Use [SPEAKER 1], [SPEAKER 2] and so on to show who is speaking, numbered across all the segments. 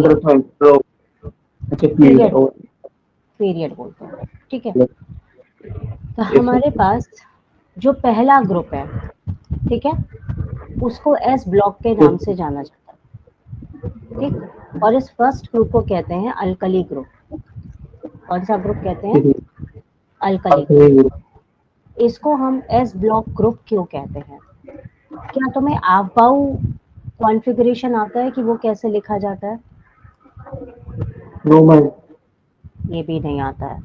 [SPEAKER 1] अच्छा
[SPEAKER 2] period,
[SPEAKER 1] period.
[SPEAKER 2] Period बोलते हैं, ठीक है। तो हमारे पास जो पहला ग्रुप है, ठीक है, उसको एस ब्लॉक के नाम से जाना जाता है, ठीक। और इस फर्स्ट ग्रुप को कहते हैं अल्कली ग्रुप। कौन सा ग्रुप कहते हैं? Alkali group. इसको हम एस ब्लॉक ग्रुप क्यों कहते हैं? क्या तुम्हें आफबाऊ कॉन्फ़िगरेशन आता है कि वो कैसे लिखा जाता है?
[SPEAKER 1] रोमन।
[SPEAKER 2] ये भी नहीं आता है।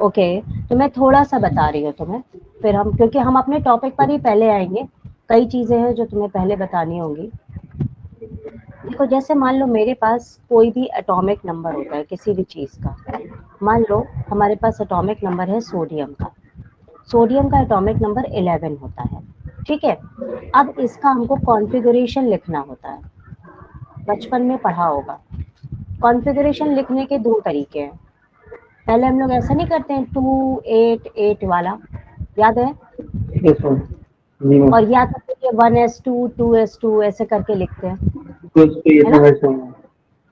[SPEAKER 2] ओके, तो मैं थोड़ा सा बता रही हूँ तुम्हें, फिर हम, क्योंकि हम अपने टॉपिक पर ही पहले आएंगे, कई चीजें हैं जो तुम्हें पहले बतानी होंगी। देखो, जैसे मान लो मेरे पास कोई भी एटॉमिक नंबर होता है किसी भी चीज का। मान लो हमारे पास एटॉमिक नंबर है सोडियम का। सोडियम का एटॉमिक नंबर 11 होता है, ठीक है। अब इसका हमको कॉन्फ़िगरेशन लिखना होता है, बचपन में पढ़ा होगा। कॉन्फ़िगरेशन लिखने के दो तरीके हैं। पहले हम लोग ऐसा नहीं करते हैं 288 वाला, याद है?
[SPEAKER 1] Yes ma'am. जी मैम।
[SPEAKER 2] और या तो फिर ये 1s2 2s2 ऐसे करके लिखते हैं,
[SPEAKER 1] तो इस पे ये
[SPEAKER 2] है ना?
[SPEAKER 1] समझ में।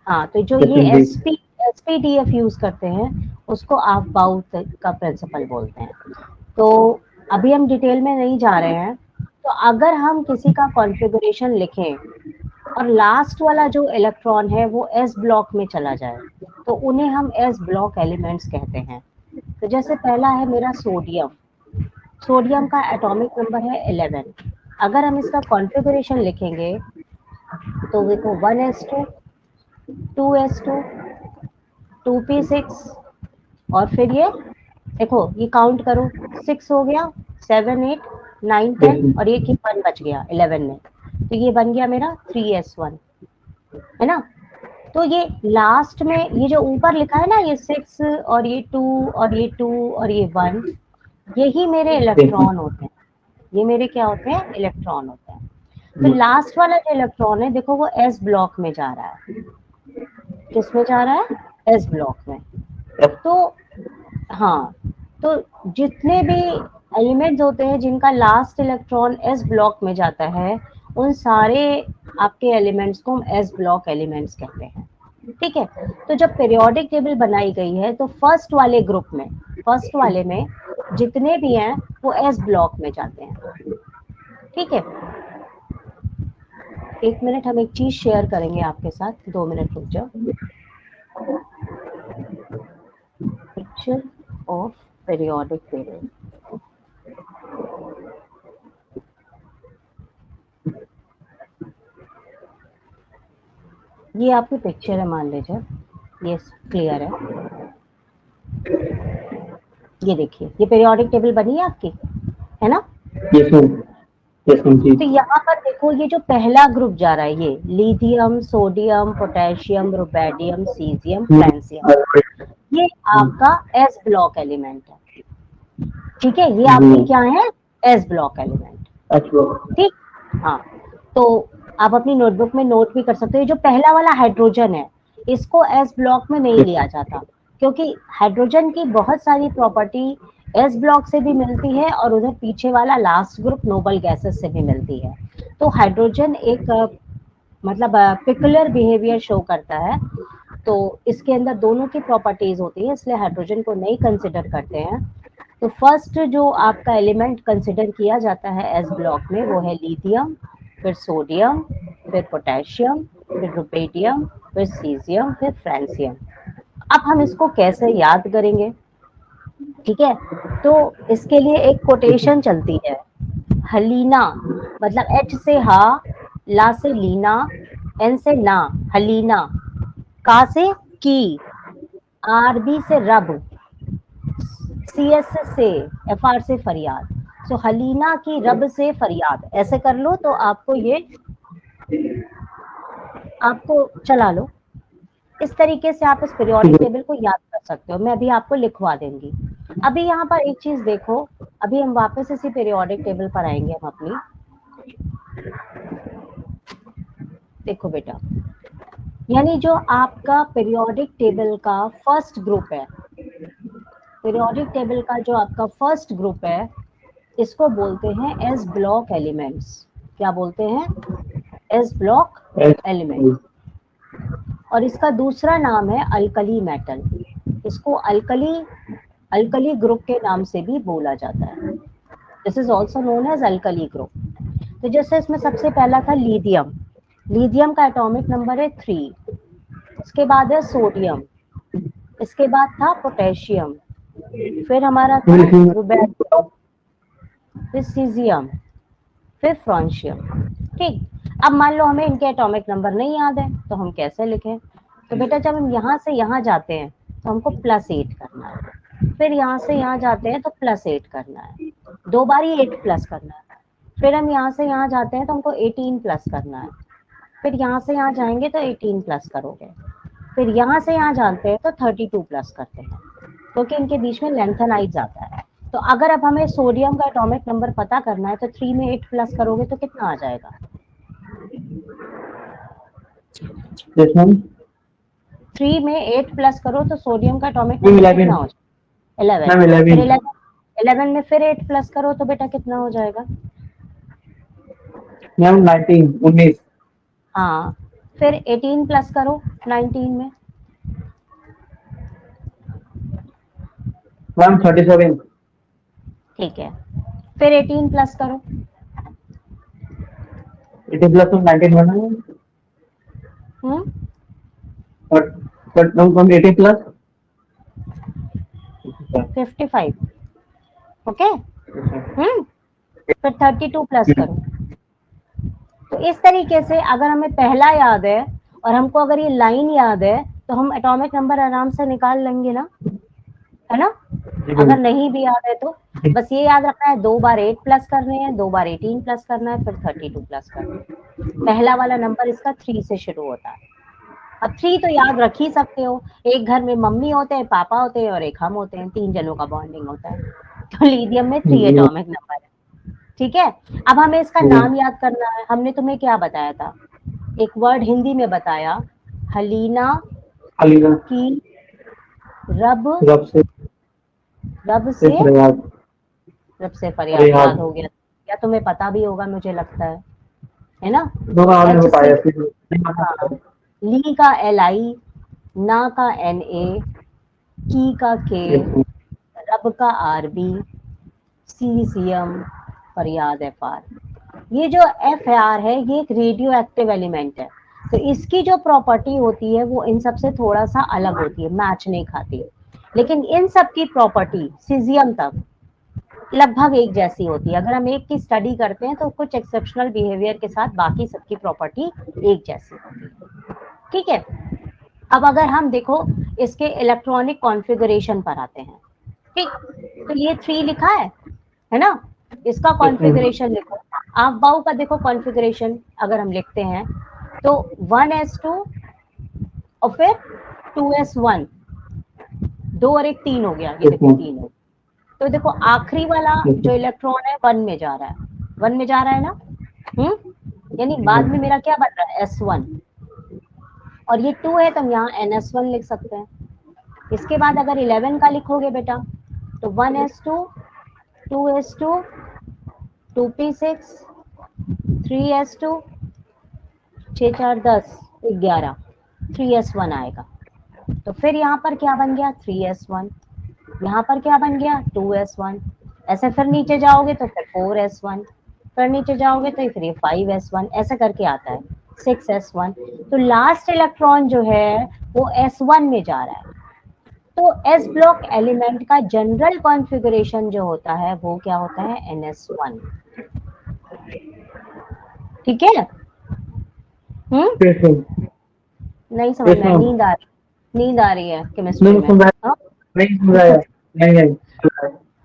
[SPEAKER 2] हाँ, तो जो ये
[SPEAKER 1] डेफिनेटली।
[SPEAKER 2] एसपीडीएफ यूज करते हैं, उसको आप बाउथ का प्रिंसिपल बोलते हैं। तो अभी हम डिटेल में नहीं जा रहे हैं। तो अगर हम किसी का कॉन्फ़िगरेशन लिखें और लास्ट वाला जो इलेक्ट्रॉन है वो एस ब्लॉक में चला जाए, तो उन्हें हम एस ब्लॉक एलिमेंट्स कहते हैं। तो जैसे पहला है मेरा सोडियम। सोडियम का एटॉमिक नंबर है 11। अगर हम इसका कॉन्फ़िगरेशन लिखेंगे तो देखो 1s2 2s2 2p6, और फिर ये देखो, ये काउंट करो, 6 हो गया, 7 8 9 10,
[SPEAKER 1] यस।
[SPEAKER 2] और ये की 1 बच गया 11 में, तो ये बन गया मेरा 3s1, है ना? तो ये लास्ट में ये जो ऊपर लिखा है ना, ये 6 और ये 2 और ये 2 और ये 1, यही मेरे इलेक्ट्रॉन होते हैं। ये मेरे क्या होते हैं? इलेक्ट्रॉन होते हैं। तो लास्ट वाला जो इलेक्ट्रॉन है, देखो, वो एस ब्लॉक में जा रहा है। किस में जा रहा है? एस ब्लॉक में। तो हाँ, तो जितने भी एलिमेंट्स होते हैं जिनका लास्ट इलेक्ट्रॉन एस ब्लॉक में जाता है, उन सारे आपके एलिमेंट्स को हम एस ब्लॉक एलिमेंट्स कहते हैं, ठीक है। तो जब पीरियोडिक टेबल बनाई गई है, तो फर्स्ट वाले ग्रुप में, फर्स्ट वाले में जितने भी हैं वो एस ब्लॉक में जाते हैं, ठीक है। एक मिनट, हम एक चीज शेयर करेंगे आपके साथ, 2 मिनट रुक जाओ। Picture of periodic table. ये आपकी पिक्चर है, मान लीजिए, ये क्लियर है। ये देखिए, ये पीरियोडिक टेबल बनी है आपकी, है ना?
[SPEAKER 1] Yes ma'am. यस मैम जी।
[SPEAKER 2] तो यहाँ पर देखो, ये जो पहला ग्रुप जा रहा है, ये lithium sodium potassium rubidium caesium francium, ये आपका एस ब्लॉक एलिमेंट है, ठीक है। ये
[SPEAKER 1] जी।
[SPEAKER 2] आपके क्या है? एस ब्लॉक एलिमेंट,
[SPEAKER 1] अच्छा।
[SPEAKER 2] ठीक। हाँ, तो आप अपनी नोटबुक में नोट भी कर सकते हो। ये जो पहला वाला हाइड्रोजन है, इसको एस ब्लॉक में नहीं लिया जाता, क्योंकि हाइड्रोजन की बहुत सारी प्रॉपर्टी एस ब्लॉक से भी मिलती है, और उधर पीछे वाला लास्ट ग्रुप नोबल गैसेस से भी मिलती है। तो हाइड्रोजन एक मतलब पिकुलर बिहेवियर शो करता है। तो इसके अंदर दोनों की प्रॉपर्टीज होती है, इसलिए हाइड्रोजन को नहीं कंसिडर करते हैं। तो फर्स्ट जो आपका एलिमेंट कंसिडर किया जाता है एस ब्लॉक में, वो है लिथियम, फिर सोडियम, फिर पोटेशियम, फिर रुबिडियम, फिर सीजियम, फिर फ्रांसियम। अब हम इसको कैसे याद करेंगे? ठीक है, तो इसके लिए एक कोटेशन चलती है। हलीना, मतलब एच से हा, ला से लीना, एन से ना, हलीना, का से की, आर बी से रब, सी एस से, एफ आर से फरियाद। सो हलीना की रब से फरियाद, ऐसे कर लो तो आपको ये, आपको चला लो। इस तरीके से आप इस पीरियोडिक टेबल को याद कर सकते हो। मैं अभी आपको लिखवा दूंगी। अभी यहाँ पर एक चीज देखो, अभी हम वापस इसी पीरियोडिक टेबल पर आएंगे हम अपनी। देखो बेटा, यानी जो आपका पीरियोडिक टेबल का फर्स्ट ग्रुप है, पीरियोडिक टेबल का जो आपका फर्स्ट ग्रुप है, इसको बोलते हैं एस ब्लॉक एलिमेंट्स। क्या बोलते हैं? एस ब्लॉक एलिमेंट, और इसका दूसरा नाम है अल्कली मेटल। इसको अल्कली ग्रुप के नाम से भी बोला जाता है। This is also known as alkali group. तो जैसे इसमें सबसे पहला था लिथियम। लिथियम का एटॉमिक नंबर है 3। इसके बाद है सोडियम, इसके बाद था पोटेशियम, फिर हमारा था रुबेडियम, फिर सीजियम, फिर फ्रांशियम। ठीक, अब मान लो हमें इनके एटॉमिक नंबर नहीं याद है तो हम कैसे लिखें? तो बेटा जब हम यहाँ से यहाँ जाते हैं तो हमको +8 करना है, फिर यहाँ से यहाँ जाते हैं तो +8 करना है, 2 बार ही 8 प्लस करना है, फिर हम यहाँ से यहाँ जाते हैं तो हमको 18 प्लस करना है, फिर यहाँ से यहाँ जाएंगे तो 18 प्लस करोगे, फिर यहाँ से यहाँ जाते हैं तो 32 प्लस करते हैं, क्योंकि इनके बीच में लेंथेनाइज आता है। तो अगर अब हमें सोडियम का एटॉमिक नंबर पता करना है तो 3 में 8 प्लस करोगे तो कितना आ जाएगा?
[SPEAKER 1] Yes, ma'am.
[SPEAKER 2] 3 में 8 प्लस करो तो सोडियम का एटॉमिक
[SPEAKER 1] Ma'am,
[SPEAKER 2] नंबर
[SPEAKER 1] 11.
[SPEAKER 2] कितना हो जाएगा? 11।
[SPEAKER 1] Ma'am,
[SPEAKER 2] फिर
[SPEAKER 1] 11.
[SPEAKER 2] 11 में फिर 8 प्लस करो तो बेटा कितना हो जाएगा?
[SPEAKER 1] Ma'am, 19. 19.
[SPEAKER 2] हाँ, फिर 18 प्लस करो 19 में।
[SPEAKER 1] Ma'am, 37.
[SPEAKER 2] ठीक है, फिर 18 प्लस करो।
[SPEAKER 1] 80 plus of 19 बना है। But from 80 plus
[SPEAKER 2] 55। ओके। फिर 32 प्लस करो। तो इस तरीके से अगर हमें पहला याद है और हमको अगर ये लाइन याद है तो हम एटॉमिक नंबर आराम से निकाल लेंगे ना, है ना? अगर नहीं भी याद है तो बस ये याद रखना है 2 बार 8 प्लस करने हैं, 2 बार 18 प्लस करना है, फिर 32 प्लस करना है। पहला वाला नंबर इसका 3 से शुरू होता है। अब 3 तो याद रख ही सकते हो, एक घर में मम्मी होते हैं, पापा होते हैं और एक हम होते हैं, 3 जनों का बॉन्डिंग होता है। तो लिथियम में 3 एटॉमिक नंबर है। ठीक है, अब हमें इसका नाम याद करना है। हमने तुम्हें क्या बताया था? एक वर्ड हिंदी में बताया, हलीना की रब से फरियाद। याद हो गया या तुम्हें पता भी होगा, मुझे लगता है ना? हाँ, ली का LI, ना का NA, की का K, रब का RB, सीजियम, फरियाद FR। ये जो FR है ये एक रेडियो एक्टिव एलिमेंट है, तो इसकी जो प्रॉपर्टी होती है वो इन सब से थोड़ा सा अलग होती है, मैच नहीं खाती, लेकिन इन सब की प्रॉपर्टी सीजियम तक लगभग एक जैसी होती है। अगर हम एक की स्टडी करते हैं तो कुछ एक्सेप्शनल बिहेवियर के साथ बाकी सबकी प्रॉपर्टी एक जैसी होती है। ठीक है, अब अगर हम देखो इसके इलेक्ट्रॉनिक कॉन्फ़िगरेशन पर आते हैं। ठीक, तो ये 3 लिखा है ना? इसका कॉन्फ़िगरेशन लिखो। आप बाउ का देखो कॉन्फ़िगरेशन अगर हम लिखते हैं तो 1s2 और फिर 2s1, 2 और 1 3 हो गया, ये देखो 3 हो। तो देखो आखिरी वाला जो इलेक्ट्रॉन है 1 में जा रहा है, 1 में जा रहा है ना? यानी बाद में मेरा क्या बन रहा है? S1, और ये 2 है तो हम यहाँ NS1 लिख सकते हैं। इसके बाद अगर 11 का लिखोगे बेटा तो 1s2, 2s2, 2p6, 3s2, 6 4 10 11, 3s1 आएगा। तो फिर यहाँ पर क्या बन गया? 3s1, यहाँ पर क्या बन गया? 2s1। ऐसे फिर नीचे जाओगे तो फिर 4s1, फिर नीचे जाओगे तो फिर ये 5s1, ऐसे करके आता है 6s1। तो लास्ट इलेक्ट्रॉन जो है वो s1 में जा रहा है। तो s ब्लॉक एलिमेंट का जनरल कॉन्फ़िगरेशन जो होता है वो क्या होता है? NS1। ठीक है? नहीं समझ में? नींद आ रही है केमिस्ट्री में?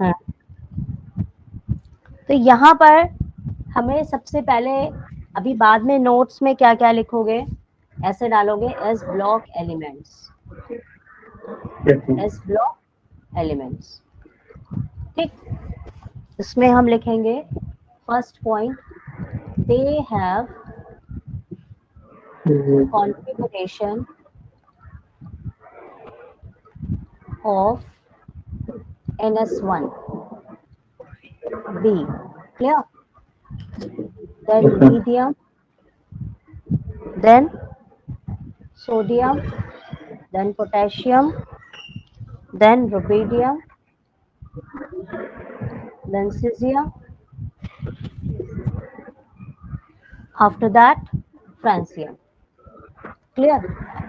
[SPEAKER 2] हाँ। तो यहाँ पर हमें सबसे पहले, अभी बाद में नोट्स में क्या क्या लिखोगे ऐसे डालोगे, S block elements, S block elements. ठीक, इसमें हम लिखेंगे first point, they have configuration of NS1 B, clear? Then lithium, then sodium, then potassium, then rubidium, then cesium, after that francium. Clear?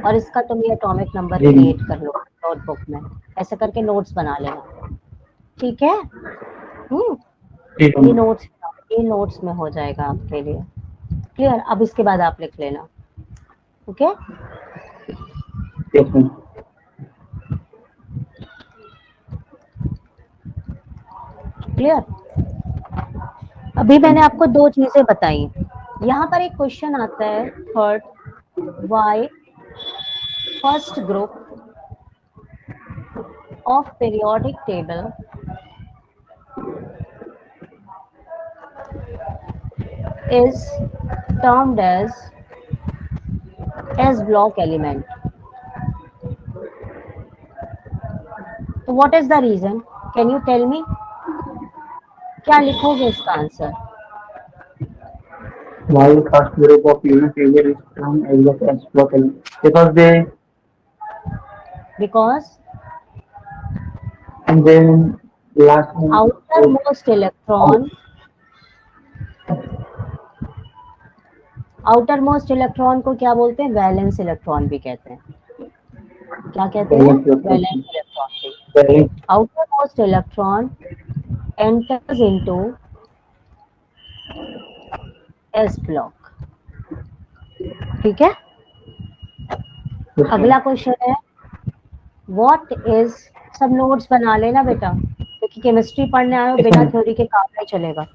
[SPEAKER 2] और इसका तुम ये एटॉमिक नंबर
[SPEAKER 1] जी
[SPEAKER 2] create कर लो notebook में, ऐसे करके नोट्स बना लेना, ठीक है?
[SPEAKER 1] ठीक है
[SPEAKER 2] ये नोट्स में हो जाएगा आपके लिए। क्लियर? अब इसके बाद आप लिख लेना, ओके?
[SPEAKER 1] Yes ma'am.
[SPEAKER 2] क्लियर? अभी मैंने आपको दो चीजें बताई। यहाँ पर एक क्वेश्चन आता है third, why first group of periodic table is termed as S block element. So what is the reason? Can you tell me? क्या लिखोगे इसका answer?
[SPEAKER 1] Why first group of unit table is termed as the S block element?
[SPEAKER 2] Because
[SPEAKER 1] and then last one
[SPEAKER 2] outermost electron को क्या बोलते हैं? Valence electron भी कहते हैं। क्या कहते हैं? Valence electron. outermost electron enters into S block, ठीक है? अगला क्वेश्चन है व्हाट इज, सब नोट्स बना लेना बेटा, क्योंकि केमिस्ट्री पढ़ने आए हो, बिना थ्योरी के काम नहीं चलेगा।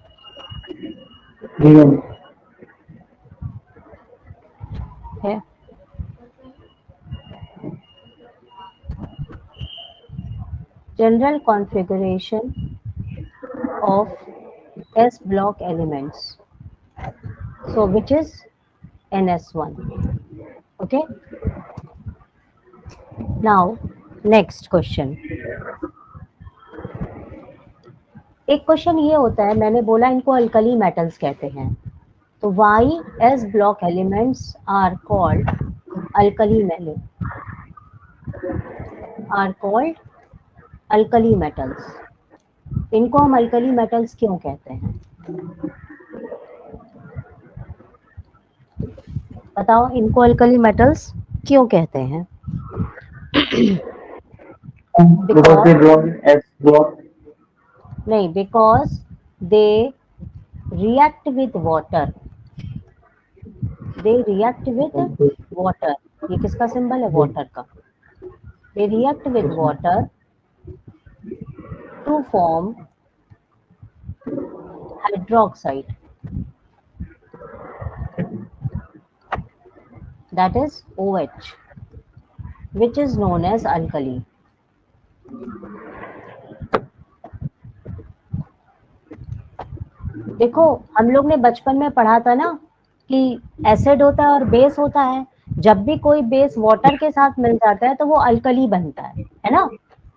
[SPEAKER 2] है general configuration of S block elements, so which is NS1, okay? Now next question, एक क्वेश्चन ये होता है, मैंने बोला इनको अल्कली मेटल्स कहते हैं, तो why s block elements are called alkali metals. इनको हम अल्कली मेटल्स क्यों कहते हैं? बताओ, इनको अल्कली मेटल्स क्यों कहते हैं?
[SPEAKER 1] because they belong as block.
[SPEAKER 2] नहीं, because they react with water. They react with water. ये किसका सिंबल है? वाटर का। They react with water to form hydroxide, that is OH, which is known as alkali. देखो, हम लोग ने बचपन में पढ़ा था ना कि एसिड होता है और बेस होता है, जब भी कोई बेस वाटर के साथ मिल जाता है तो वो अल्कली बनता है ना?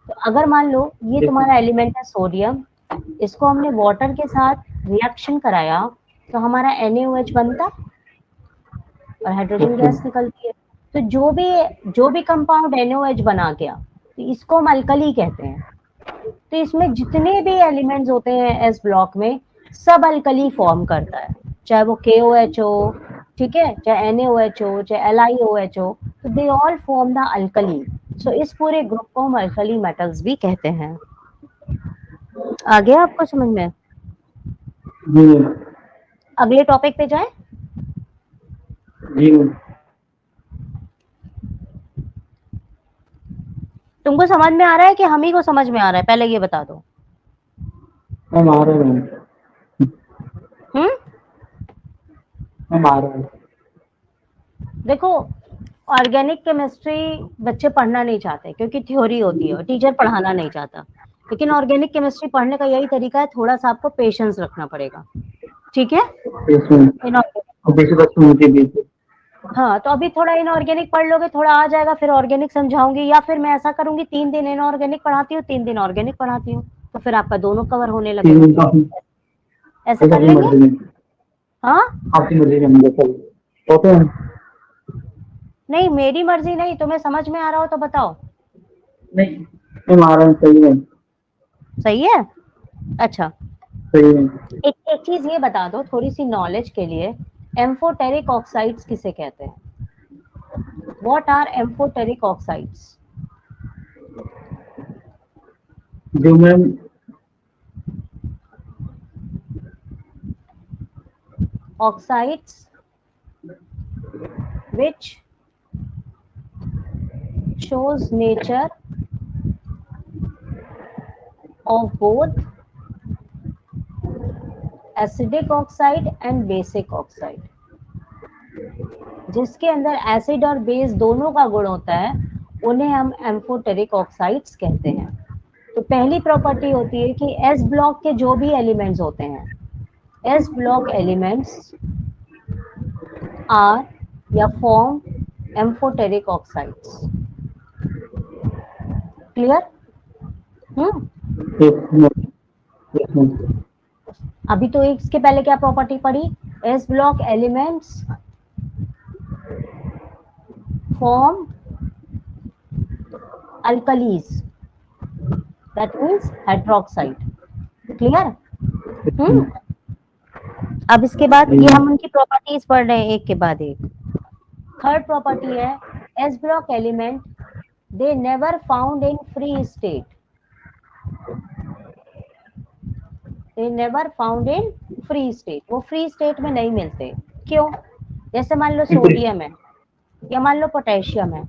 [SPEAKER 2] तो अगर मान लो ये तुम्हारा एलिमेंट है सोडियम, इसको हमने वाटर के साथ रिएक्शन कराया तो हमारा NaOH बनता है और हाइड्रोजन गैस निकलती है। तो जो भी कंपाउंड NaOH बना गया तो इसको हम अल्कली कहते हैं। तो इसमें जितने भी एलिमेंट्स होते हैं एस ब्लॉक में, सब अल्कली फॉर्म करता है, चाहे वो KOH हो, ठीक है, चाहे NaOH हो, चाहे LiOH हो, तो they all form the alkali. So इस पूरे ग्रुप को हम अल्कली मेटल्स भी कहते हैं। आ गया आपको समझ में? अगले टॉपिक पे जाए। तुमको समझ में आ रहा है कि हम ही को समझ में आ रहा है? पहले ये बता दो।
[SPEAKER 1] हम आ रहे हैं।
[SPEAKER 2] देखो, ऑर्गेनिक केमिस्ट्री बच्चे पढ़ना नहीं चाहते क्योंकि थ्योरी होती है और टीचर पढ़ाना नहीं चाहता, लेकिन ऑर्गेनिक केमिस्ट्री पढ़ने का यही तरीका है, थोड़ा सा आपको पेशेंस रखना पड़ेगा, ठीक है? हाँ, तो अभी थोड़ा इनऑर्गेनिक पढ़ लोगे, थोड़ा आ जाएगा, फिर ऑर्गेनिक समझाऊंगी, या फिर मैं ऐसा करूंगी 3 दिन इनऑर्गेनिक पढ़ाती हूँ, 3 दिन ऑर्गेनिक पढ़ाती हूँ, तो फिर आपका दोनों कवर होने लगेगा। ऐसा कर लेंगे? हाँ, नहीं मेरी मर्जी नहीं, तुम्हें समझ में आ रहा हो तो बताओ।
[SPEAKER 1] नहीं महाराज सही है,
[SPEAKER 2] सही है। अच्छा,
[SPEAKER 1] सही है।
[SPEAKER 2] एक चीज ये बता दो थोड़ी सी नॉलेज के लिए, एम्फोटेरिक ऑक्साइड्स किसे कहते हैं? What are amphoteric oxides?
[SPEAKER 1] जो ma'am
[SPEAKER 2] oxides which shows nature of both acidic oxide and basic oxide, जिसके अंदर एसिड और बेस दोनों का गुण होता है, उन्हें हम एम्फोटेरिक ऑक्साइड्स कहते हैं। तो पहली प्रॉपर्टी होती है कि एस ब्लॉक के जो भी एलिमेंट्स होते हैं, एस ब्लॉक एलिमेंट्स आर या फॉर्म एम्फोटेरिक ऑक्साइड्स। क्लियर? अभी तो इसके पहले क्या प्रॉपर्टी पढ़ी? S block elements form alkalis, that means hydroxide. Clear? अब इसके बाद ये हम उनकी प्रॉपर्टीज पढ़ रहे हैं एक के बाद एक। थर्ड प्रॉपर्टी है S block element they never found in free state, they never found in free state, वो फ्री स्टेट में नहीं मिलते। क्यों? जैसे मान लो सोडियम है या मान लो पोटेशियम है,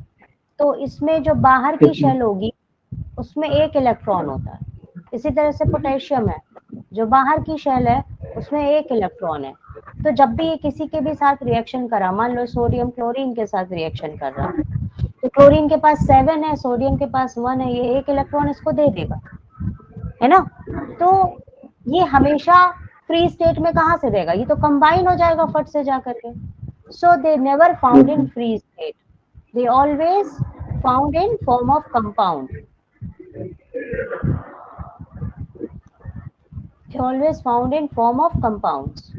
[SPEAKER 2] तो इसमें जो बाहर की शेल होगी उसमें एक इलेक्ट्रॉन होता है। इसी तरह से पोटेशियम है, जो बाहर की शेल है उसमें एक इलेक्ट्रॉन है। तो जब भी ये किसी के भी साथ रिएक्शन करा, मान लो सोडियम क्लोरीन के साथ रिएक्शन कर रहा, तो क्लोरीन के पास 7 है, सोडियम के पास 1 है, ये एक इलेक्ट्रॉन इसको दे देगा, है ना? तो ये हमेशा फ्री स्टेट में कहाँ से देगा, ये तो कंबाइन हो जाएगा फट से जा करके। So they never found in free state, they always found in form of compound, they always found in form of compounds।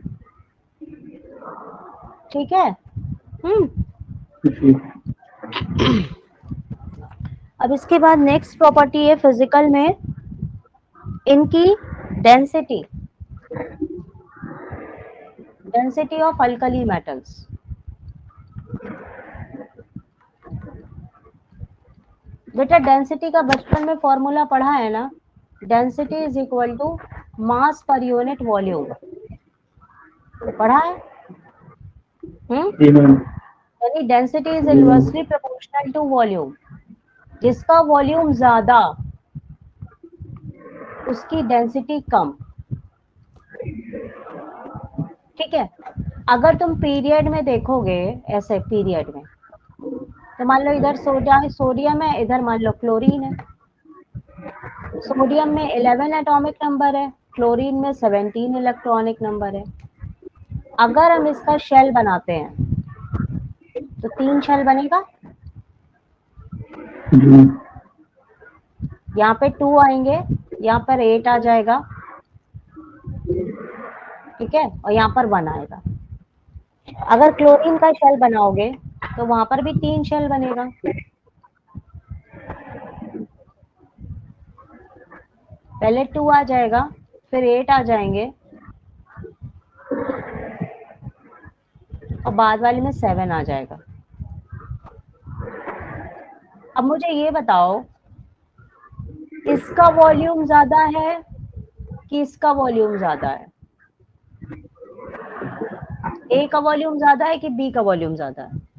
[SPEAKER 2] ठीक है? अब इसके बाद नेक्स्ट प्रॉपर्टी है फिजिकल में इनकी density, density of alkali metals. बेटा डेंसिटी का बचपन में फॉर्मूला पढ़ा है ना, density is equal to mass per unit volume, पढ़ा है? यानी density is inversely proportional to volume, जिसका वॉल्यूम ज्यादा उसकी डेंसिटी कम। ठीक है? अगर तुम पीरियड में देखोगे, ऐसे पीरियड में, तो मान लो इधर सोडियम है, इधर मान लो क्लोरीन है। सोडियम में 11 एटॉमिक नंबर है, क्लोरीन में 17 इलेक्ट्रॉनिक नंबर है। अगर हम इसका शेल बनाते हैं तो 3 शेल बनेगा, यहाँ पे 2 आएंगे, यहाँ पर 8 आ जाएगा, ठीक है, और यहाँ पर 1 आएगा। अगर क्लोरीन का शेल बनाओगे तो वहां पर भी 3 शेल बनेगा। पहले 2 आ जाएगा, फिर 8 आ जाएंगे, और बाद वाले में 7 आ जाएगा। अब मुझे ये बताओ, इसका वॉल्यूम ज्यादा है कि इसका वॉल्यूम ज्यादा है? ए का वॉल्यूम ज्यादा है कि बी का वॉल्यूम ज्यादा है?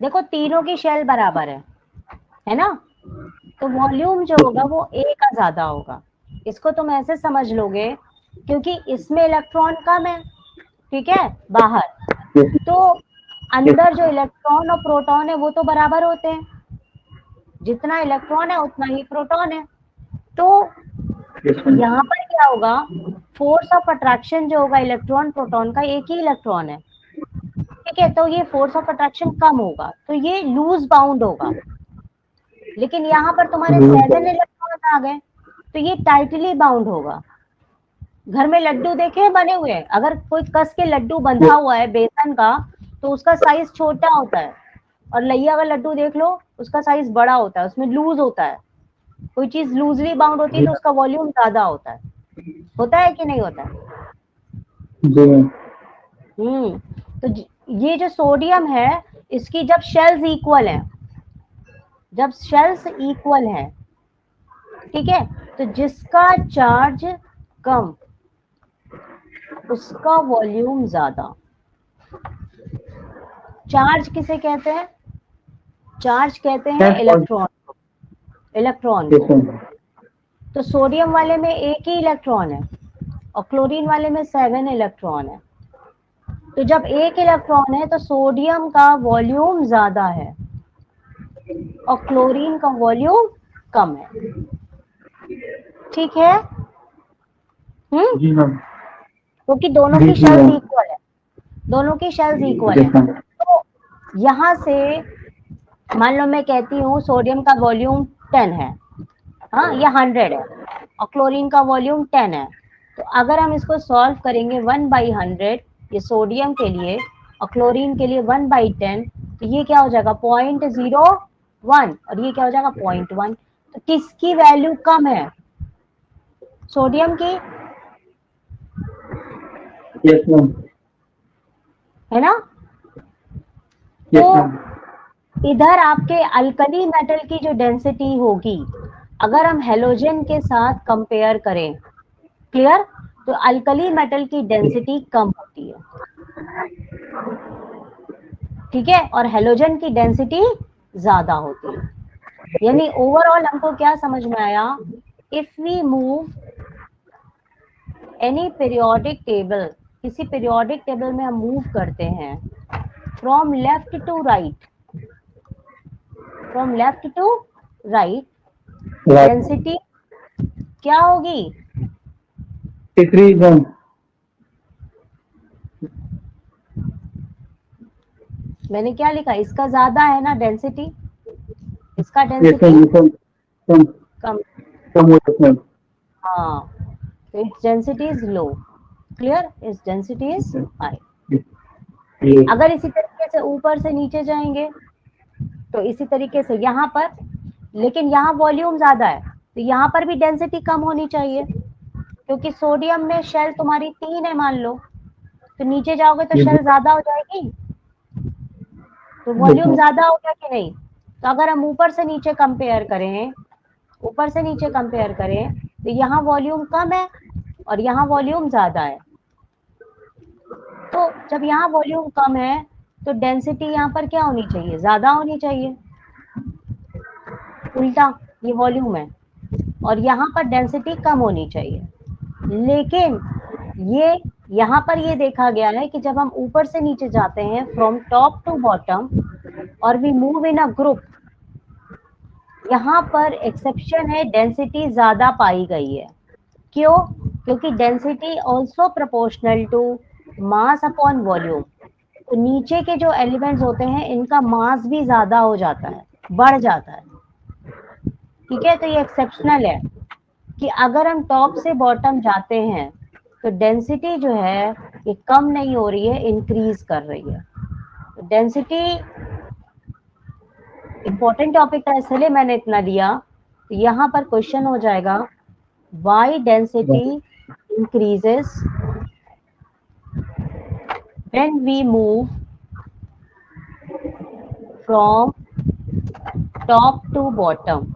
[SPEAKER 2] देखो तीनों की शेल बराबर है ना? तो वॉल्यूम जो होगा वो ए का ज्यादा होगा। इसको तुम ऐसे समझ लोगे क्योंकि इसमें इलेक्ट्रॉन कम है, ठीक है, बाहर, तो अंदर जो इलेक्ट्रॉन और प्रोटॉन है वो तो बराबर होते हैं, जितना इलेक्ट्रॉन है उतना ही प्रोटॉन है। तो यहाँ पर क्या होगा, फोर्स ऑफ अट्रैक्शन जो होगा इलेक्ट्रॉन प्रोटॉन का, एक ही इलेक्ट्रॉन है, ठीक है, तो ये फोर्स ऑफ अट्रैक्शन कम होगा, तो ये लूज बाउंड होगा। लेकिन यहाँ पर तुम्हारे 7 इलेक्ट्रॉन आ गए तो ये टाइटली बाउंड होगा। घर में लड्डू देखे हैं बने हुए, अगर कोई कस के लड्डू बंधा हुआ है बेसन का तो उसका साइज छोटा होता है, और लैया का लड्डू देख लो उसका साइज बड़ा होता है, उसमें लूज होता है। कोई चीज लूजली बाउंड होती है
[SPEAKER 1] जी
[SPEAKER 2] तो उसका वॉल्यूम ज्यादा होता है कि नहीं होता है?
[SPEAKER 1] जी मैम।
[SPEAKER 2] तो ये जो सोडियम है, इसकी जब शेल्स इक्वल है, जब शेल्स इक्वल है, ठीक है, तो जिसका चार्ज कम उसका वॉल्यूम ज्यादा। चार्ज किसे कहते हैं? चार्ज कहते हैं इलेक्ट्रॉन, इलेक्ट्रॉन को। तो सोडियम वाले में एक ही इलेक्ट्रॉन है और क्लोरीन वाले में 7 इलेक्ट्रॉन है। तो जब एक इलेक्ट्रॉन है तो सोडियम का वॉल्यूम ज्यादा है और क्लोरीन का वॉल्यूम कम है। ठीक है?
[SPEAKER 1] जी मैम।
[SPEAKER 2] क्योंकि दोनों
[SPEAKER 1] जी
[SPEAKER 2] की
[SPEAKER 1] जी
[SPEAKER 2] शेल्स
[SPEAKER 1] मैम।
[SPEAKER 2] इक्वल है, दोनों की शेल्स इक्वल
[SPEAKER 1] यस
[SPEAKER 2] है।
[SPEAKER 1] मैम।
[SPEAKER 2] तो यहाँ से मान लो मैं कहती हूँ सोडियम का वॉल्यूम 10 है, हाँ, या 100 है, और क्लोरीन का वॉल्यूम 10 है। तो अगर हम इसको सॉल्व करेंगे 1/100, ये सोडियम के लिए और क्लोरीन के लिए 1/10, तो ये क्या हो जाएगा 0.01, और ये क्या हो जाएगा 0.1। तो किसकी वैल्यू कम है? सोडियम की,
[SPEAKER 1] यस मैम।
[SPEAKER 2] है ना?
[SPEAKER 1] यस
[SPEAKER 2] तो
[SPEAKER 1] मैम।
[SPEAKER 2] इधर आपके अल्कली मेटल की जो डेंसिटी होगी, अगर हम हेलोजन के साथ कंपेयर करें, क्लियर, तो अल्कली मेटल की डेंसिटी कम होती है, ठीक है, और हेलोजन की डेंसिटी ज्यादा होती है। यानी ओवरऑल हमको क्या समझ में आया? If we move any periodic table, किसी पीरियोडिक टेबल में हम मूव करते हैं from left to right, from left to right, density क्या होगी?
[SPEAKER 1] Decrease ma'am.
[SPEAKER 2] मैंने क्या लिखा, इसका ज्यादा है ना डेंसिटी, इसका
[SPEAKER 1] यस
[SPEAKER 2] डेंसिटी
[SPEAKER 1] मैम। कम कम
[SPEAKER 2] कम,
[SPEAKER 1] कम हो यस मैम।
[SPEAKER 2] हाँ, तो it's density is low, clear, it's density is high.
[SPEAKER 1] ये
[SPEAKER 2] अगर इसी तरीके से ऊपर से नीचे जाएंगे तो इसी तरीके से यहाँ पर, लेकिन यहाँ वॉल्यूम ज्यादा है तो यहाँ पर भी डेंसिटी कम होनी चाहिए, क्योंकि सोडियम में शेल तुम्हारी 3 है मान लो, तो नीचे जाओगे तो शेल ज्यादा हो जाएगी, तो वॉल्यूम ज्यादा होगा कि नहीं? तो अगर हम ऊपर से नीचे कंपेयर करें, ऊपर से नीचे कंपेयर करें तो यहाँ वॉल्यूम कम है और यहाँ वॉल्यूम ज्यादा है। तो जब यहाँ वॉल्यूम कम है तो डेंसिटी यहाँ पर क्या होनी चाहिए? ज्यादा होनी चाहिए। उल्टा, ये वॉल्यूम है और यहाँ पर डेंसिटी कम होनी चाहिए। लेकिन ये यहाँ पर ये देखा गया है कि जब हम ऊपर से नीचे जाते हैं फ्रॉम टॉप टू बॉटम और we move in a group, यहाँ पर एक्सेप्शन है, डेंसिटी ज्यादा पाई गई है। क्यों? क्योंकि density also proportional to mass upon volume. तो नीचे के जो एलिमेंट्स होते हैं इनका मास भी ज्यादा हो जाता है, बढ़ जाता है, ठीक है। तो ये एक्सेप्शनल है कि अगर हम टॉप से बॉटम जाते हैं तो डेंसिटी जो है ये कम नहीं हो रही है, इंक्रीज कर रही है। तो डेंसिटी इंपॉर्टेंट टॉपिक था इसलिए मैंने इतना लिया। तो यहाँ पर क्वेश्चन हो जाएगा, why density increases when we move from top to bottom,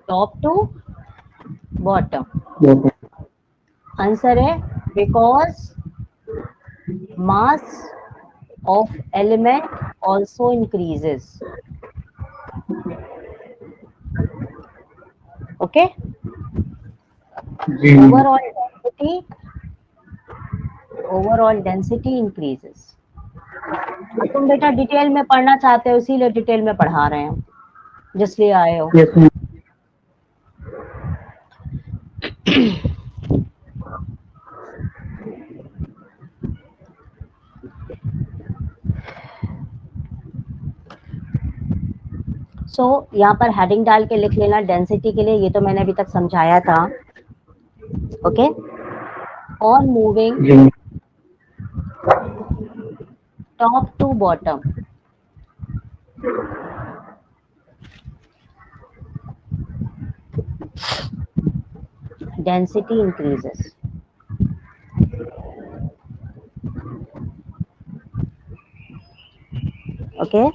[SPEAKER 2] top to bottom. Answer है because mass of element also increases. Okay,
[SPEAKER 1] जी
[SPEAKER 2] overall density increases. अब तुम बेटा डिटेल में पढ़ना चाहते हो इसीलिए डिटेल में पढ़ा रहे हैं, जिसलिए आए हो।
[SPEAKER 1] Yes ma'am.
[SPEAKER 2] सो यहाँ पर हेडिंग डाल के लिख लेना डेंसिटी के लिए, ये तो मैंने अभी तक समझाया था। ओके, on moving
[SPEAKER 1] जी
[SPEAKER 2] top to bottom, density increases. Okay,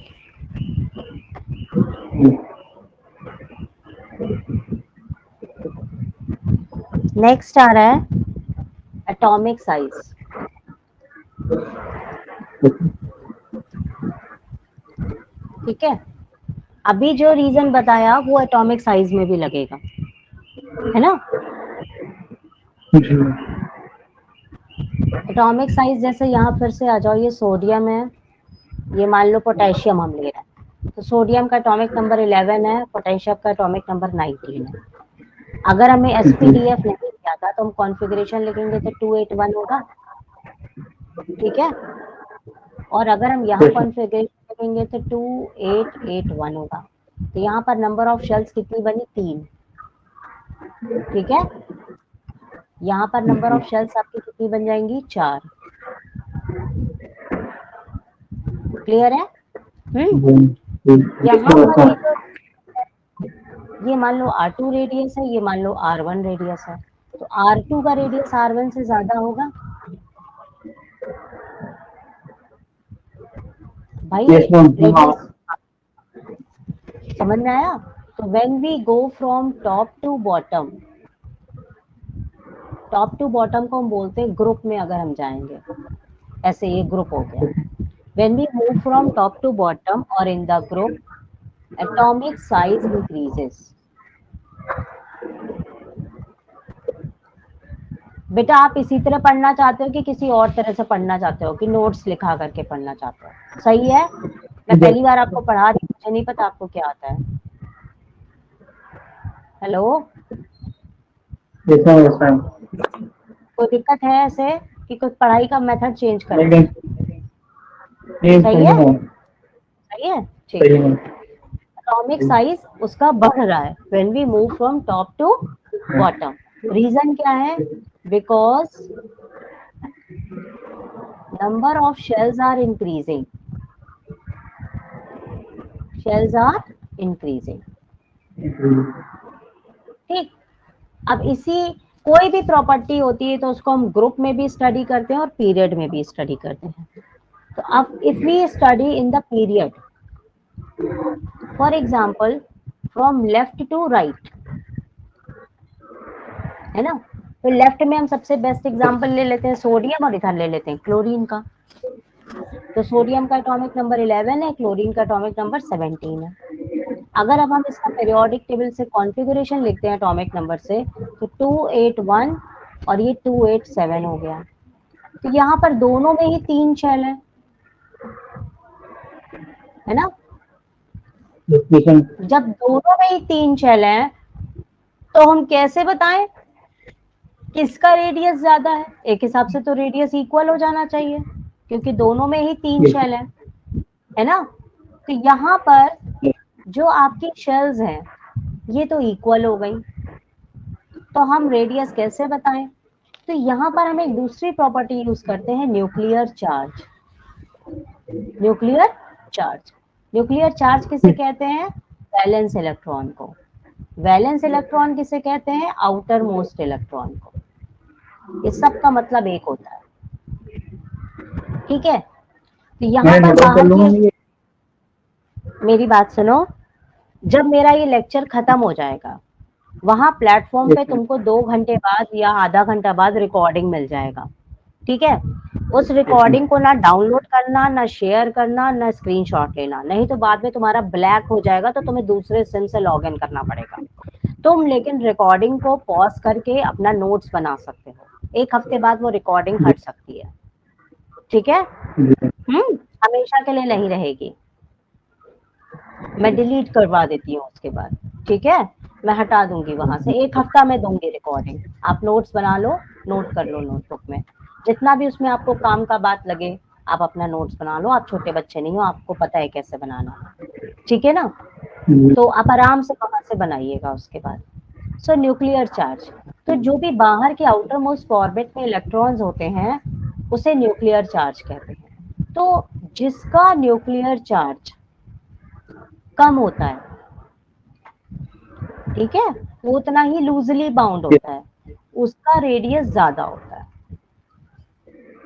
[SPEAKER 2] next आ रहा है एटॉमिक साइज। ठीक है, अभी जो रीजन बताया वो एटॉमिक साइज में भी लगेगा, है ना।
[SPEAKER 1] जी
[SPEAKER 2] एटॉमिक साइज जैसे यहाँ फिर से आ जाओ, ये सोडियम है, ये मान लो पोटेशियम हम ले रहे हैं, तो सोडियम का एटॉमिक नंबर 11 है, पोटेशियम का एटॉमिक नंबर 19 है। अगर हमें एसपीडीएफ नहीं दिया था तो हम कॉन्फ़िगरेशन लिखेंगे तो 281 होगा, ठीक है। और अगर हम यहाँ कॉन्फ़िगरेशन लिखेंगे तो 2881 होगा। तो यहाँ पर नंबर ऑफ शेल्स कितनी बनी? 3, ठीक है। यहाँ पर नंबर ऑफ शेल्स आपकी कितनी बन जाएंगी? 4। क्लियर है? यहाँ पर ये मान लो R2 रेडियस है, ये मान लो R1 रेडियस है, तो R2 का रेडियस R1 से ज्यादा होगा भाई। रेडियस समझ में आया? तो when we go from top to bottom, top to bottom को हम बोलते हैं ग्रुप में अगर हम जाएंगे, ऐसे ये ग्रुप हो गया। When we move from top to bottom और in the group, atomic size increases. बेटा आप इसी तरह पढ़ना चाहते हो कि किसी और तरह से पढ़ना चाहते हो, कि नोट्स लिखा करके पढ़ना चाहते हो? सही है, मैं पहली बार आपको पढ़ा रही, मुझे नहीं पता आपको क्या आता है। हेलो, कोई दिक्कत है ऐसे कि कुछ पढ़ाई का मेथड चेंज करना है? सही है, सही है, ठीक है। एटॉमिक साइज उसका बढ़ रहा है when we move from top to bottom. Reason क्या है? Because number of shells are increasing, shells are increasing, ठीक। अब इसी कोई भी प्रॉपर्टी होती है तो उसको हम ग्रुप में भी स्टडी करते हैं और पीरियड में भी स्टडी करते हैं। तो अब if we study in the period, for example from left to right, है ना, तो लेफ्ट में हम सबसे बेस्ट एग्जाम्पल ले लेते हैं सोडियम और इधर ले लेते हैं क्लोरीन का। तो सोडियम का एटॉमिक नंबर 11 है, क्लोरीन का एटॉमिक नंबर 17 है। अगर अब हम इसका पीरियोडिक टेबल से कॉन्फ़िगरेशन लिखते हैं एटॉमिक नंबर से, तो 281 और ये 287 हो गया। तो यहाँ पर दोनों में ही 3 शेल है ना। जब दोनों में ही 3 शेल हैं तो हम कैसे बताएं किसका रेडियस ज्यादा है? एक हिसाब से तो रेडियस इक्वल हो जाना चाहिए क्योंकि दोनों में ही 3 शेल हैं, है ना। तो यहाँ पर जो आपकी शेल्स हैं ये तो इक्वल हो गई, तो हम रेडियस कैसे बताएं? तो यहाँ पर हम एक दूसरी प्रॉपर्टी यूज करते हैं, nuclear charge. Nuclear charge, nuclear charge किसे कहते हैं? वैलेंस इलेक्ट्रॉन को। वैलेंस इलेक्ट्रॉन किसे कहते हैं? आउटर मोस्ट इलेक्ट्रॉन को। ये सब का मतलब एक होता है, ठीक है। तो यहाँ पर बाहर की, मेरी बात सुनो, जब मेरा ये लेक्चर खत्म हो जाएगा वहां प्लेटफॉर्म पे तुमको 2 घंटे बाद या आधा घंटा बाद रिकॉर्डिंग मिल जाएगा, ठीक है। उस रिकॉर्डिंग को ना डाउनलोड करना, ना शेयर करना, ना स्क्रीनशॉट लेना, नहीं तो बाद में तुम्हारा ब्लैक हो जाएगा तो तुम्हें दूसरे सिम से लॉग इन करना पड़ेगा। तुम लेकिन रिकॉर्डिंग को पॉज करके अपना नोट्स बना सकते हो, 1 हफ्ते बाद वो रिकॉर्डिंग हट सकती है, ठीक है। हमेशा के लिए नहीं रहेगी, मैं डिलीट करवा देती हूँ उसके बाद, ठीक है, मैं हटा दूंगी वहां से। 1 हफ्ता में दूंगी रिकॉर्डिंग, आप नोट्स बना लो, नोट कर लो नोटबुक में, जितना भी उसमें आपको काम का बात लगे आप अपना नोट्स बना लो। आप छोटे बच्चे नहीं हो, आपको पता है कैसे बनाना, ठीक है ना। तो आप आराम से वहां से बनाइएगा उसके बाद, सो न्यूक्लियर चार्ज, तो जो भी बाहर के आउटर मोस्ट ऑर्बिट में इलेक्ट्रॉन्स होते हैं उसे न्यूक्लियर चार्ज कहते हैं। तो जिसका न्यूक्लियर चार्ज कम होता है, ठीक है, वो उतना ही लूजली बाउंड होता है, उसका रेडियस ज्यादा होता है,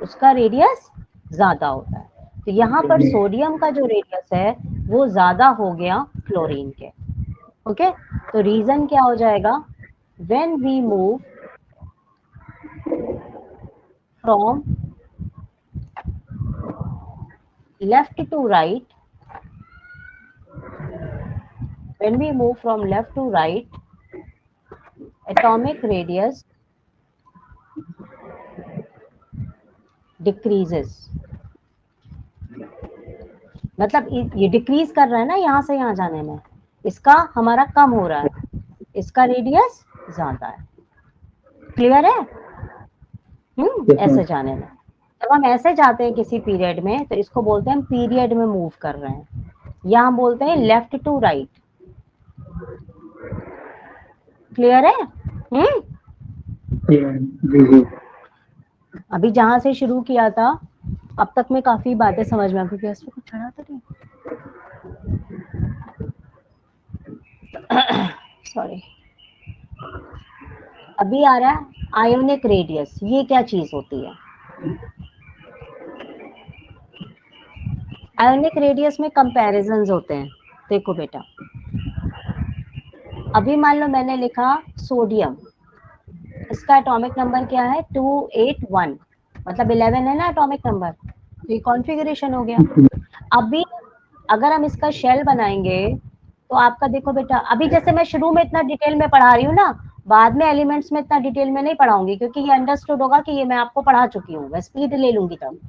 [SPEAKER 2] उसका रेडियस ज्यादा होता है। तो यहाँ पर सोडियम का जो रेडियस है वो ज्यादा हो गया क्लोरीन के। ओके, तो रीजन क्या हो जाएगा, when we move from left to right, when we move from left to right, atomic radius decreases, मतलब ये डिक्रीज कर रहा है ना यहाँ से यहाँ जाने में, इसका हमारा कम हो रहा है, इसका रेडियस ज्यादा है। क्लियर है? ऐसे जाने में, जब हम ऐसे जाते हैं किसी पीरियड में तो इसको बोलते हैं हम पीरियड में मूव कर रहे हैं, या हम बोलते हैं लेफ्ट टू राइट। क्लियर है?
[SPEAKER 1] जी।
[SPEAKER 2] अभी जहां से शुरू किया था अब तक में काफी बातें समझ में आ गई। गैस पे कुछ चढ़ा तो नहीं? सॉरी। अभी आ रहा है आयोनिक रेडियस, ये क्या चीज होती है? आयोनिक रेडियस में कंपैरिजंस होते हैं। देखो बेटा, अभी मान लो मैंने लिखा सोडियम, इसका एटॉमिक नंबर क्या है 281, मतलब 11 है ना एटॉमिक नंबर, तो ये कॉन्फ़िगरेशन हो गया। अभी अगर हम इसका शेल बनाएंगे तो आपका देखो बेटा, अभी जैसे मैं शुरू में इतना डिटेल में पढ़ा रही हूँ ना, बाद में एलिमेंट्स में इतना डिटेल में नहीं पढ़ाऊंगी, क्योंकि ये अंडरस्टूड होगा कि ये मैं आपको पढ़ा चुकी हूँ, मैं स्पीड ले लूंगी तब।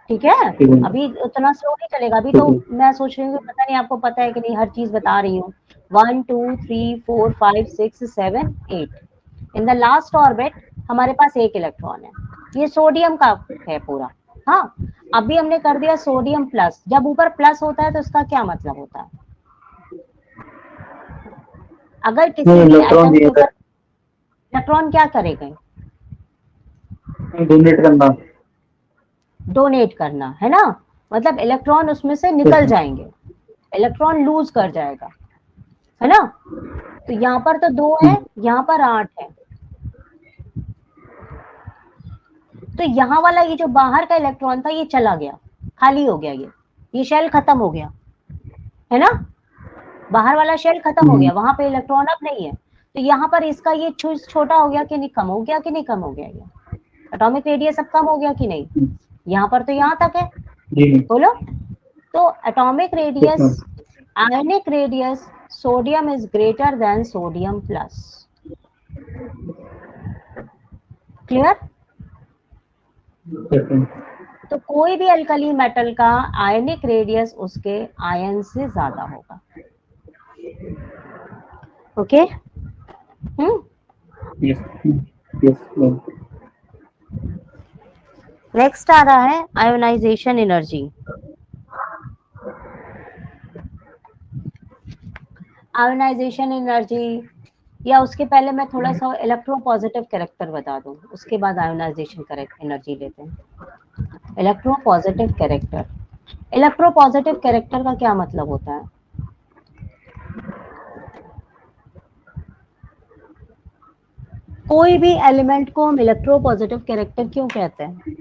[SPEAKER 2] ठीक है, अभी उतना स्लो नहीं चलेगा। अभी तो मैं सोच रही हूँ पता नहीं आपको पता है कि नहीं, हर चीज बता रही हूँ। 1 2 3 4 5 6 7 8, इन द लास्ट ऑर्बिट हमारे पास एक इलेक्ट्रॉन है, ये सोडियम का है पूरा। हाँ, अभी हमने कर दिया सोडियम प्लस, जब ऊपर प्लस होता है तो इसका क्या मतलब होता है? अगर किसी भी एटम के ऊपर इलेक्ट्रॉन क्या करेगा?
[SPEAKER 1] डोनेट करना,
[SPEAKER 2] डोनेट करना, है ना, मतलब इलेक्ट्रॉन उसमें से निकल जाएंगे, इलेक्ट्रॉन लूज कर जाएगा, है ना। तो यहाँ पर तो 2 है, यहाँ पर 8 है, तो यहाँ वाला ये जो बाहर का इलेक्ट्रॉन था ये चला गया, खाली हो गया, ये शेल खत्म हो गया, है ना, बाहर वाला शेल खत्म हो गया, वहां पे इलेक्ट्रॉन अब नहीं है। तो यहाँ पर इसका ये छोटा हो गया कि नहीं, कम हो गया कि नहीं कम हो गया, ये एटॉमिक रेडियस अब कम हो गया कि नहीं? यहाँ पर तो यहाँ तक है, बोलो। तो atomic radius, ionic radius sodium is greater then sodium plus. Clear? तो कोई भी अल्कली मेटल का आयनिक रेडियस उसके आयन से ज्यादा होगा। ओके? नेक्स्ट आ रहा है आयोनाइजेशन एनर्जी। आयोनाइजेशन एनर्जी, या उसके पहले मैं थोड़ा सा इलेक्ट्रोपॉजिटिव कैरेक्टर बता दूं, उसके बाद आयोनाइजेशन एनर्जी लेते हैं। इलेक्ट्रोपॉजिटिव कैरेक्टर, इलेक्ट्रोपॉजिटिव कैरेक्टर का क्या मतलब होता है? कोई भी एलिमेंट को हम इलेक्ट्रोपॉजिटिव कैरेक्टर क्यों कहते हैं?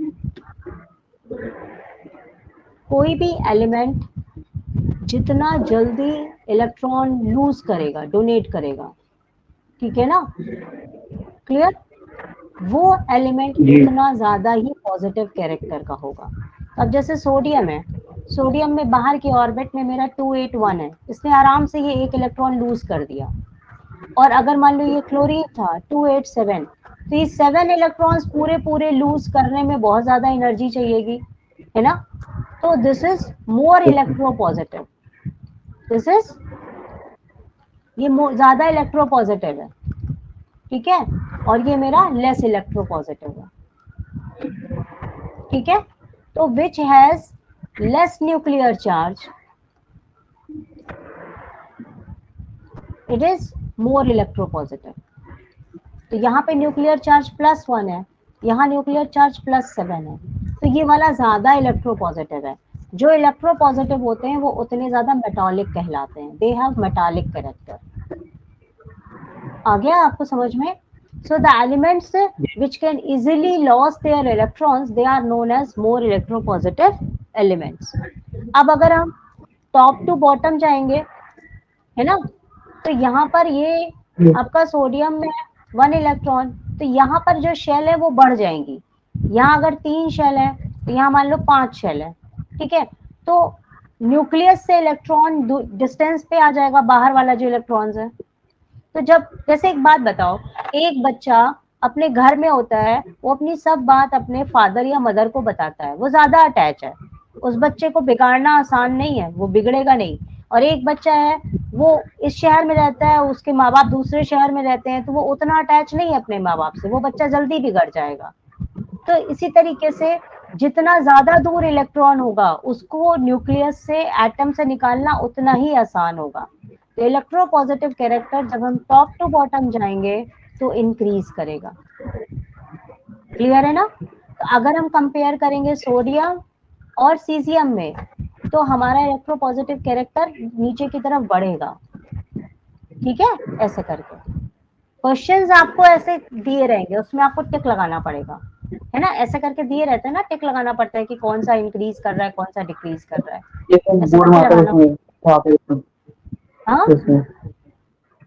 [SPEAKER 2] कोई भी एलिमेंट जितना जल्दी इलेक्ट्रॉन लूज करेगा, डोनेट करेगा, ठीक है ना, क्लियर, वो एलिमेंट उतना ज्यादा ही पॉजिटिव कैरेक्टर का होगा। अब जैसे सोडियम है, सोडियम में बाहर की ऑर्बिट में मेरा 281 है, इसने आराम से ये एक इलेक्ट्रॉन लूज कर दिया। और अगर मान लो ये क्लोरीन था 287, तो ये 7 इलेक्ट्रॉन्स पूरे लूज करने में बहुत ज्यादा एनर्जी चाहिएगी, है ना। तो this is more electropositive, this is, ये ज्यादा इलेक्ट्रोपॉजिटिव है, ठीक है, और ये मेरा लेस इलेक्ट्रोपॉजिटिव है, ठीक है। तो which has less nuclear charge, it is more electropositive. तो यहाँ पे न्यूक्लियर चार्ज +1 है, यहाँ न्यूक्लियर चार्ज +7 है, तो ये वाला ज्यादा इलेक्ट्रोपॉजिटिव है। जो इलेक्ट्रोपॉजिटिव होते हैं वो उतने ज्यादा मेटालिक कहलाते हैं, दे हैव मेटालिक कैरेक्टर। आ गया आपको समझ में? So the elements which can easily lose their electrons, they are known as more electropositive elements. अब अगर हम टॉप टू बॉटम जाएंगे, है ना, तो यहाँ पर ये आपका सोडियम में 1 इलेक्ट्रॉन, तो यहाँ पर जो शेल है वो बढ़ जाएंगी। यहाँ अगर 3 शेल है तो यहाँ मान लो 5 शेल है, ठीक है। तो न्यूक्लियस से इलेक्ट्रॉन डिस्टेंस पे आ जाएगा, बाहर वाला जो इलेक्ट्रॉन्स है। तो जब, जैसे एक बात बताओ, एक बच्चा अपने घर में होता है, वो अपनी सब बात अपने फादर या मदर को बताता है, वो ज्यादा अटैच है, उस बच्चे को बिगाड़ना आसान नहीं है, वो बिगड़ेगा नहीं। और एक बच्चा है, वो इस शहर में रहता है, उसके माँ बाप दूसरे शहर में रहते हैं, तो वो उतना अटैच नहीं है अपने माँ बाप से, वो बच्चा जल्दी बिगड़ जाएगा। तो इसी तरीके से जितना ज्यादा दूर इलेक्ट्रॉन होगा, उसको न्यूक्लियस से, एटम से निकालना उतना ही आसान होगा। तो इलेक्ट्रोपॉजिटिव कैरेक्टर जब हम टॉप टू बॉटम जाएंगे तो इंक्रीज करेगा। क्लियर है ना? तो अगर हम कंपेयर करेंगे सोडियम और सीजियम में, तो हमारा इलेक्ट्रोपॉजिटिव कैरेक्टर नीचे की तरफ बढ़ेगा। ठीक है, ऐसे करके क्वेश्चंस आपको ऐसे दिए रहेंगे, उसमें आपको टिक लगाना पड़ेगा, है ना, ऐसे करके दिए रहते हैं ना, टिक लगाना पड़ता है कि कौन सा इंक्रीज कर रहा है, कौन सा डिक्रीज कर रहा है,
[SPEAKER 1] ये तो
[SPEAKER 2] ऐसे
[SPEAKER 1] बोर्ड में
[SPEAKER 2] करके
[SPEAKER 1] आता है,
[SPEAKER 2] लगाना।
[SPEAKER 1] इसमें वहाँ पे
[SPEAKER 2] हाँ,
[SPEAKER 1] इसमें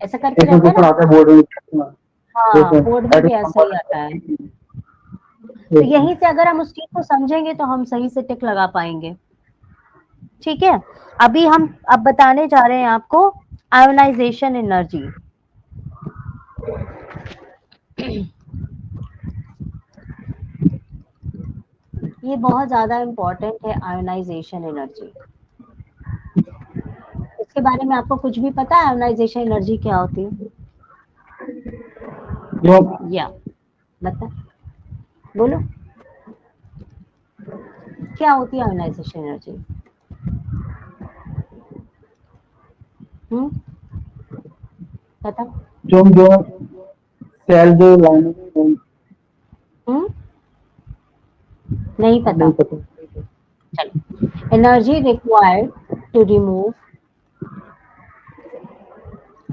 [SPEAKER 2] ऐसे करके
[SPEAKER 1] इसमें
[SPEAKER 2] रहता है
[SPEAKER 1] ऊपर
[SPEAKER 2] ना।
[SPEAKER 1] आता है बोर्ड में।
[SPEAKER 2] हाँ, बोर्ड में भी ऐसा ही आता है। तो यहीं से अगर हम उस चीज को समझेंगे तो हम सही से टिक लगा पाएंगे। ठीक है, अभी हम अब बताने जा रहे हैं आपको आयोनाइजेशन एनर्जी। ये बहुत ज्यादा इम्पोर्टेंट है, आयोनाइजेशन एनर्जी। इसके बारे में आपको कुछ भी पता है, आयोनाइजेशन एनर्जी क्या होती है?
[SPEAKER 1] जो
[SPEAKER 2] या बता, बोलो क्या होती है आयोनाइजेशन एनर्जी? पता?
[SPEAKER 1] जो सेल जो लाइन में
[SPEAKER 2] नहीं पता?
[SPEAKER 1] नहीं पता।
[SPEAKER 2] चलो, energy required to remove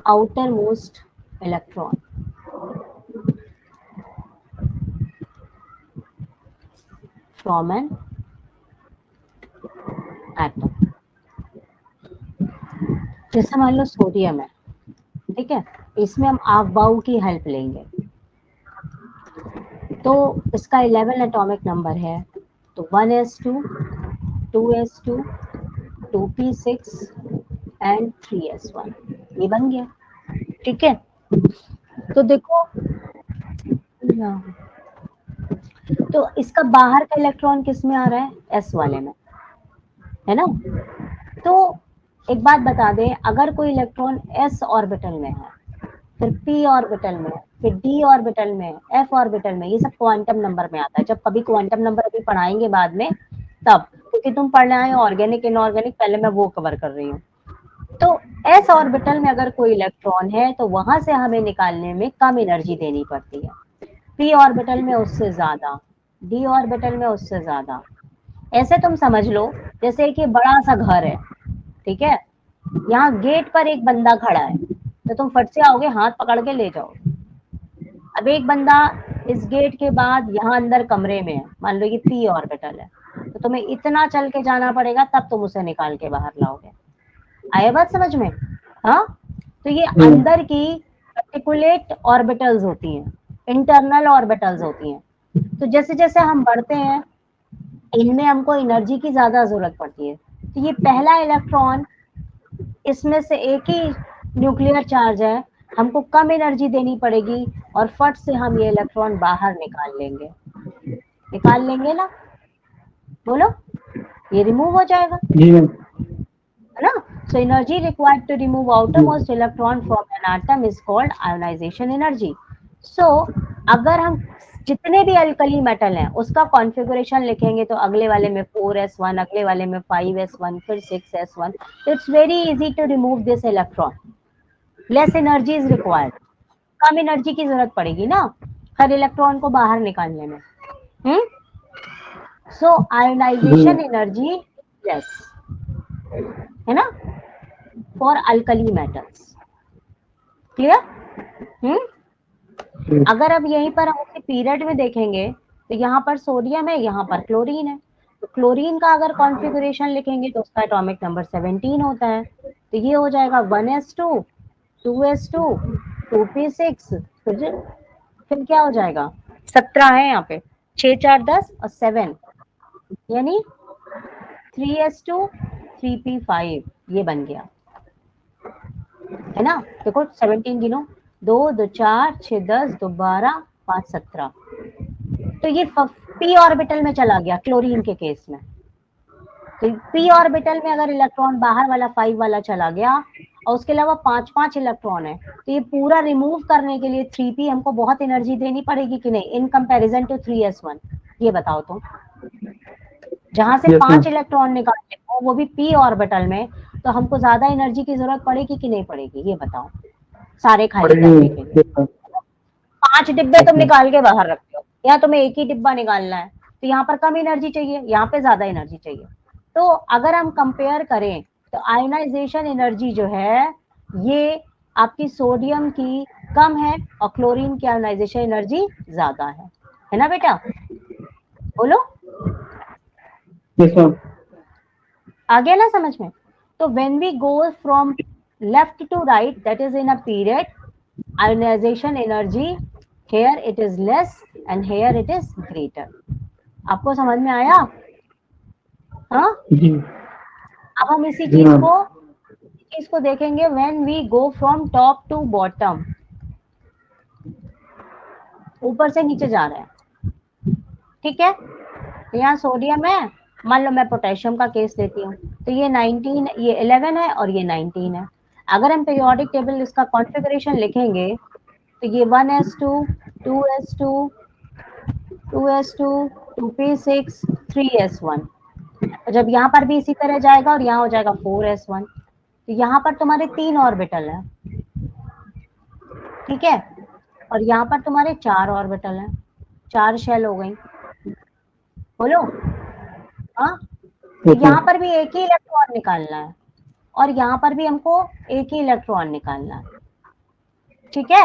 [SPEAKER 2] outermost electron from an atom। जैसे मान लो सोडियम है, ठीक है, इसमें हम आफबाउ की हेल्प लेंगे, तो इसका 11 एटॉमिक नंबर है, तो 1s2 2s2 2p6 and 3s1, ये बन गया। ठीक है, तो देखो, तो इसका बाहर का इलेक्ट्रॉन किस में आ रहा है? s वाले में, है ना। तो एक बात बता दें, अगर कोई इलेक्ट्रॉन s ऑर्बिटल में है, फिर p ऑर्बिटल में, फिर d ऑर्बिटल में, f ऑर्बिटल में, ये सब क्वांटम नंबर में आता है। जब कभी क्वांटम नंबर अभी पढ़ाएंगे बाद में तब, क्योंकि तुम पढ़ रहे हो ऑर्गेनिक इनऑर्गेनिक, पहले मैं वो कवर कर रही हूँ। तो s ऑर्बिटल में अगर कोई इलेक्ट्रॉन है तो वहां से हमें निकालने में कम एनर्जी देनी पड़ती है, p ऑर्बिटल में उससे ज्यादा, d ऑर्बिटल में उससे ज्यादा। ऐसे तुम समझ लो जैसे कि बड़ा सा घर है, ठीक है, यहाँ गेट पर एक बंदा खड़ा है, तो तुम फट से आओगे, हाथ पकड़ के ले जाओ। अब एक बंदा इस गेट के बाद यहाँ अंदर कमरे में है, मान लो ये p ऑर्बिटल है, तो तुम्हें इतना चल के जाना पड़ेगा, तब तुम उसे निकाल के बाहर लाओगे। आया बात समझ में? हाँ, तो ये अंदर की पर्टिकुलेट ऑर्बिटल्स होती हैं, इंटरनल ऑर्बिटल्स होती हैं। तो जैसे जैसे हम बढ़ते हैं, इनमें हमको एनर्जी की ज्यादा जरूरत पड़ती है। तो ये पहला इलेक्ट्रॉन, इसमें से एक ही न्यूक्लियर चार्ज है, हमको कम एनर्जी देनी पड़ेगी और फट से हम ये इलेक्ट्रॉन बाहर निकाल लेंगे। निकाल लेंगे ना, बोलो, ये रिमूव हो जाएगा,
[SPEAKER 1] जी मैम।
[SPEAKER 2] है ना। So energy required to remove outermost electron from an atom is called ionization energy. So अगर हम जितने भी अल्कली मेटल हैं उसका कॉन्फ़िगरेशन लिखेंगे, तो अगले वाले में 4s1, अगले वाले में 5s1, फिर 6s1, तो it's very easy to remove this electron. Less energy is required, कम एनर्जी की जरूरत पड़ेगी ना हर इलेक्ट्रॉन को बाहर निकालने में। सो आयोनाइजेशन एनर्जी लेस, है ना, फॉर अल्कली मेटल्स। क्लियर? अगर अब यहीं पर हम उसके पीरियड में देखेंगे तो यहाँ पर सोडियम है, यहाँ पर क्लोरीन है। तो क्लोरीन का अगर कॉन्फ़िगरेशन लिखेंगे तो उसका एटॉमिक नंबर 17 होता है। तो ये हो जाएगा 1s2 2s2 2p6, फिर क्या हो जाएगा 17 है यहाँ पे, 6 4 10 और 7 यानी 3s2 3p5 ये बन गया, है ना। देखो 17 गिनो, 2 2 4 6 10 2 12 5 17, तो ये p ऑर्बिटल में चला गया क्लोरीन के केस में। तो p ऑर्बिटल में अगर इलेक्ट्रॉन बाहर वाला 5 वाला चला गया और उसके अलावा 5 इलेक्ट्रॉन है, तो ये पूरा रिमूव करने के लिए 3p हमको बहुत एनर्जी देनी पड़ेगी कि नहीं इन कंपैरिजन टू 3s1? ये बताओ तुम, जहां से 5 इलेक्ट्रॉन निकालने हो वो भी p ऑर्बिटल में, तो हमको ज्यादा एनर्जी की जरूरत पड़ेगी कि नहीं पड़ेगी, ये बताओ, सारे खाली करने के लिए। 5 डिब्बे तुम निकाल के बाहर रखते हो, या तुम्हें एक ही डिब्बा निकालना है, तो यहाँ पर कम एनर्जी चाहिए, यहाँ पे ज्यादा एनर्जी चाहिए। तो अगर हम कंपेयर करें तो आयोनाइजेशन एनर्जी जो है ये आपकी सोडियम की कम है और क्लोरीन की आयोनाइजेशन एनर्जी ज्यादा है ना बेटा? बोलो, आ गया ना समझ में? तो when we go from left to right that is in a period, ionisation energy here it is less and here it is greater। आपको समझ में आया? हाँ, अब हम इसी चीज को देखेंगे when we go from top to bottom, ऊपर से नीचे जा रहे हैं, ठीक है। तो यहाँ सोडियम है, मान लो मैं पोटेशियम का केस लेती हूँ, तो ये 19, ये 11 है और ये 19 है। अगर हम पीरियोडिक टेबल इसका कॉन्फ़िगरेशन लिखेंगे तो ये 1s2 2s2 2s2 2p6 3s1, जब यहाँ पर भी इसी तरह जाएगा और यहाँ हो जाएगा 4s1, तो यहाँ पर तुम्हारे 3 ऑर्बिटल है, ठीक है, और यहाँ पर तुम्हारे 4 ऑर्बिटल है, 4 शेल हो गई। बोलो, हाँ, तो यहाँ पर भी एक ही इलेक्ट्रॉन निकालना है और यहाँ पर भी हमको एक ही इलेक्ट्रॉन निकालना है, ठीक है।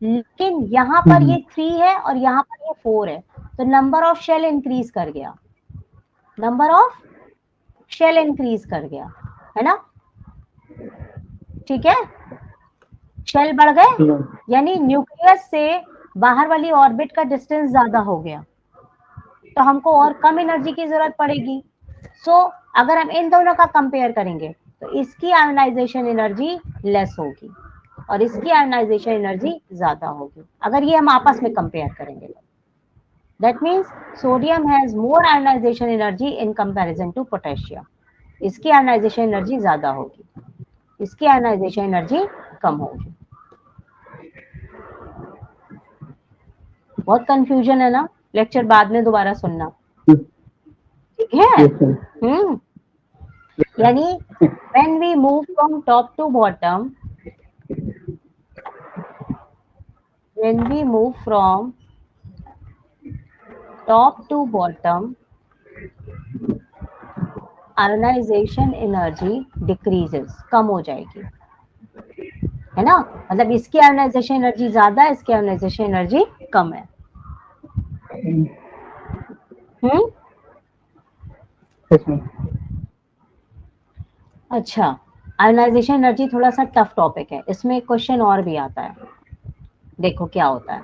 [SPEAKER 2] लेकिन यहाँ पर ये 3 है और यहाँ पर ये 4 है, तो नंबर ऑफ शेल इंक्रीज कर गया, नंबर ऑफ शेल इंक्रीज कर गया, है ना, ठीक है। शेल बढ़ गए यानी न्यूक्लियस से बाहर वाली ऑर्बिट का डिस्टेंस ज्यादा हो गया, तो हमको और कम एनर्जी की जरूरत पड़ेगी। सो अगर हम इन दोनों का कंपेयर करेंगे तो इसकी आयोनाइजेशन एनर्जी लेस होगी और इसकी आयोनाइजेशन एनर्जी ज्यादा होगी, अगर ये हम आपस में कंपेयर करेंगे। That means sodium has more ionisation energy in comparison to potassium, इसकी आयोनाइजेशन एनर्जी ज्यादा होगी, इसकी आयोनाइजेशन एनर्जी कम होगी। बहुत कंफ्यूजन है ना, लेक्चर बाद में दोबारा सुनना, ठीक है। यानी when we move from top to bottom, when we move from top to bottom, ionization energy decreases, कम हो जाएगी, है ना, मतलब इसकी आयोनाइजेशन एनर्जी ज्यादा है, इसकी आयोनाइजेशन एनर्जी कम है। अच्छा, आयोनाइजेशन एनर्जी थोड़ा सा टफ टॉपिक है, इसमें क्वेश्चन और भी आता है, देखो क्या होता है।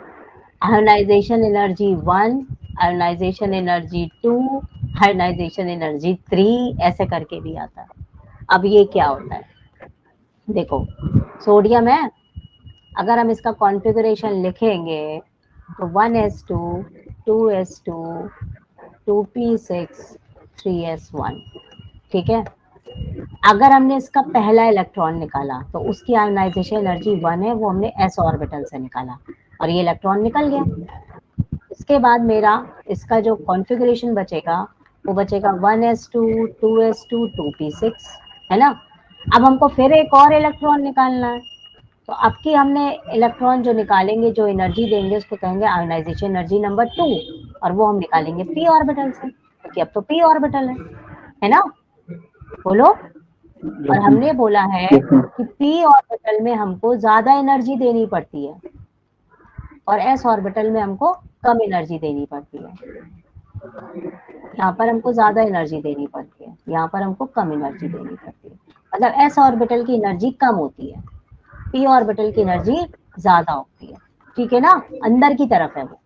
[SPEAKER 2] Ionisation energy 1, ionisation energy 2, ionisation energy 3, ऐसे करके भी आता है। अब ये क्या होता है, देखो सोडियम है, अगर हम इसका कॉन्फ़िगरेशन लिखेंगे तो 1s2 2s2 2p6 3s1, ठीक है। अगर हमने इसका पहला इलेक्ट्रॉन निकाला तो उसकी आयोनाइजेशन एनर्जी 1 है, वो हमने s ऑर्बिटल से निकाला और ये इलेक्ट्रॉन निकल गया। इसके बाद मेरा इसका जो कॉन्फ़िगरेशन बचेगा वो बचेगा 1s2 2s2 2p6, है ना। अब हमको फिर एक और इलेक्ट्रॉन निकालना है, तो अब की हमने इलेक्ट्रॉन जो निकालेंगे, जो एनर्जी देंगे, उसको कहेंगे आयोनाइजेशन एनर्जी नंबर 2, और वो हम निकालेंगे p ऑर्बिटल से, क्योंकि अब तो p ऑर्बिटल है ना? बोलो। और हमने बोला है कि p ऑर्बिटल में हमको ज्यादा एनर्जी देनी पड़ती है और s ऑर्बिटल में हमको कम एनर्जी देनी पड़ती है। यहाँ पर हमको ज्यादा एनर्जी देनी पड़ती है, यहाँ पर हमको कम एनर्जी देनी पड़ती है। मतलब s ऑर्बिटल की एनर्जी कम होती है, p ऑर्बिटल की एनर्जी ज्यादा होती है। ठीक है ना? अंदर की तरफ है वो।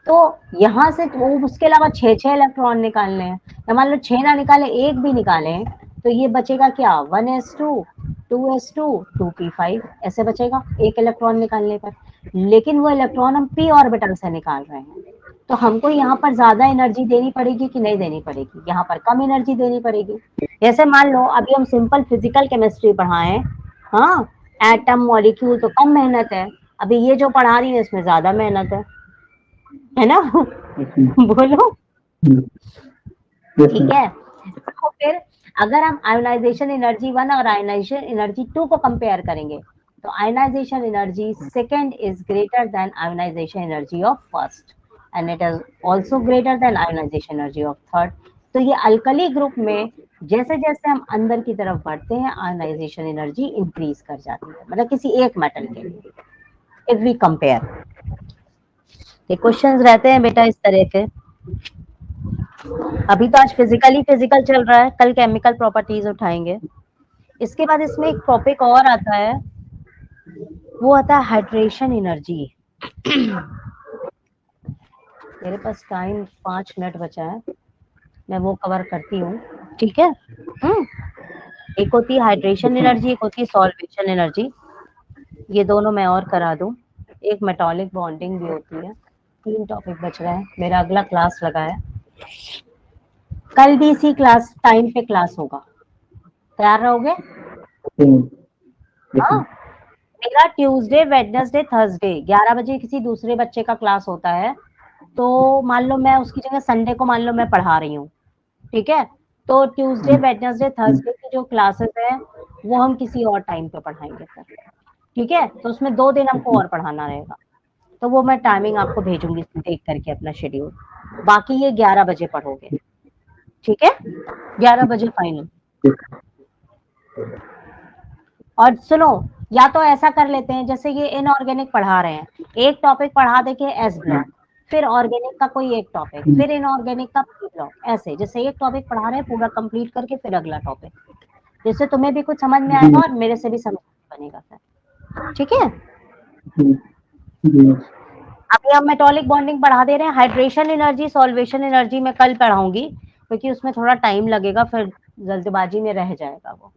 [SPEAKER 2] तो यहाँ से वो उसके अलावा 6 इलेक्ट्रॉन निकालने हैं, तो मान लो 6 ना निकाले, एक भी निकाले, तो ये बचेगा क्या? 1s2, 2s2, 2p5 ऐसे बचेगा एक इलेक्ट्रॉन निकालने पर। लेकिन वो इलेक्ट्रॉन हम p ऑर्बिटल से निकाल रहे हैं, तो हमको यहाँ पर ज्यादा एनर्जी देनी पड़ेगी कि नहीं देनी पड़ेगी? यहाँ पर कम एनर्जी देनी पड़ेगी। जैसे मान लो अभी हम सिंपल फिजिकल केमिस्ट्री पढ़ाएं, हाँ, एटम मॉलिक्यूल तो कम मेहनत है, अभी ये जो पढ़ा रही है इसमें ज्यादा मेहनत है ना? बोलो। ठीक है। तो फिर अगर हम आयोनाइजेशन एनर्जी 1 और आयोनाइजेशन एनर्जी 2 को कंपेयर करेंगे, तो ionisation energy second is greater than ionisation energy of first, and it is also greater than ionisation energy of third. तो ये अल्कली ग्रुप में जैसे जैसे हम अंदर की तरफ बढ़ते हैं, आयोनाइजेशन एनर्जी इंक्रीज कर जाती है, मतलब किसी एक मेटल के लिए, इफ वी कंपेयर। ये क्वेश्चंस रहते हैं बेटा इस तरह के। अभी तो आज फिजिकल चल रहा है, कल केमिकल प्रॉपर्टीज उठाएंगे। इसके बाद इसमें एक टॉपिक और आता है, वो आता है हाइड्रेशन एनर्जी। मेरे पास टाइम 5 मिनट बचा है, मैं वो कवर करती हूँ। ठीक है। एक होती है हाइड्रेशन एनर्जी, एक होती है सॉल्वेशन एनर्जी, ये दोनों मैं और करा दूं। एक मेटालिक बॉन्डिंग भी होती है। 3 टॉपिक बच रहे हैं, मेरा अगला क्लास लगा है, कल भी इसी क्लास टाइम पे क्लास होगा, तैयार रहोगे? हाँ, मेरा ट्यूसडे वेडनेसडे थर्सडे 11 बजे किसी दूसरे बच्चे का क्लास होता है, तो मान लो मैं उसकी जगह संडे को मान लो मैं पढ़ा रही हूँ, ठीक है? तो ट्यूसडे वेडनेसडे थर्सडे की जो क्लासेस है वो हम किसी और टाइम पे पढ़ाएंगे फिर, ठीक है? तो उसमें 2 दिन हमको और पढ़ाना रहेगा, तो वो मैं टाइमिंग आपको भेजूंगी देख करके अपना शेड्यूल। बाकी ये 11 बजे पढ़ोगे, ठीक है? 11 बजे फाइनल। और सुनो, या तो ऐसा कर लेते हैं, जैसे ये इनऑर्गेनिक पढ़ा रहे हैं, एक टॉपिक पढ़ा देके एस ब्लॉक, फिर ऑर्गेनिक का कोई एक टॉपिक, फिर इनऑर्गेनिक का पी ब्लॉक, ऐसे जैसे एक टॉपिक पढ़ा रहे हैं पूरा कंप्लीट करके फिर अगला टॉपिक, जिससे तुम्हें भी कुछ समझ में आएगा और मेरे से भी समझ बनेगा फिर, ठीक है? अभी हम मेटालिक बॉन्डिंग पढ़ा दे रहे हैं। हाइड्रेशन एनर्जी सॉल्वेशन एनर्जी मैं कल पढ़ाऊंगी, क्योंकि उसमें थोड़ा टाइम लगेगा, फिर जल्दबाजी में रह जाएगा वो।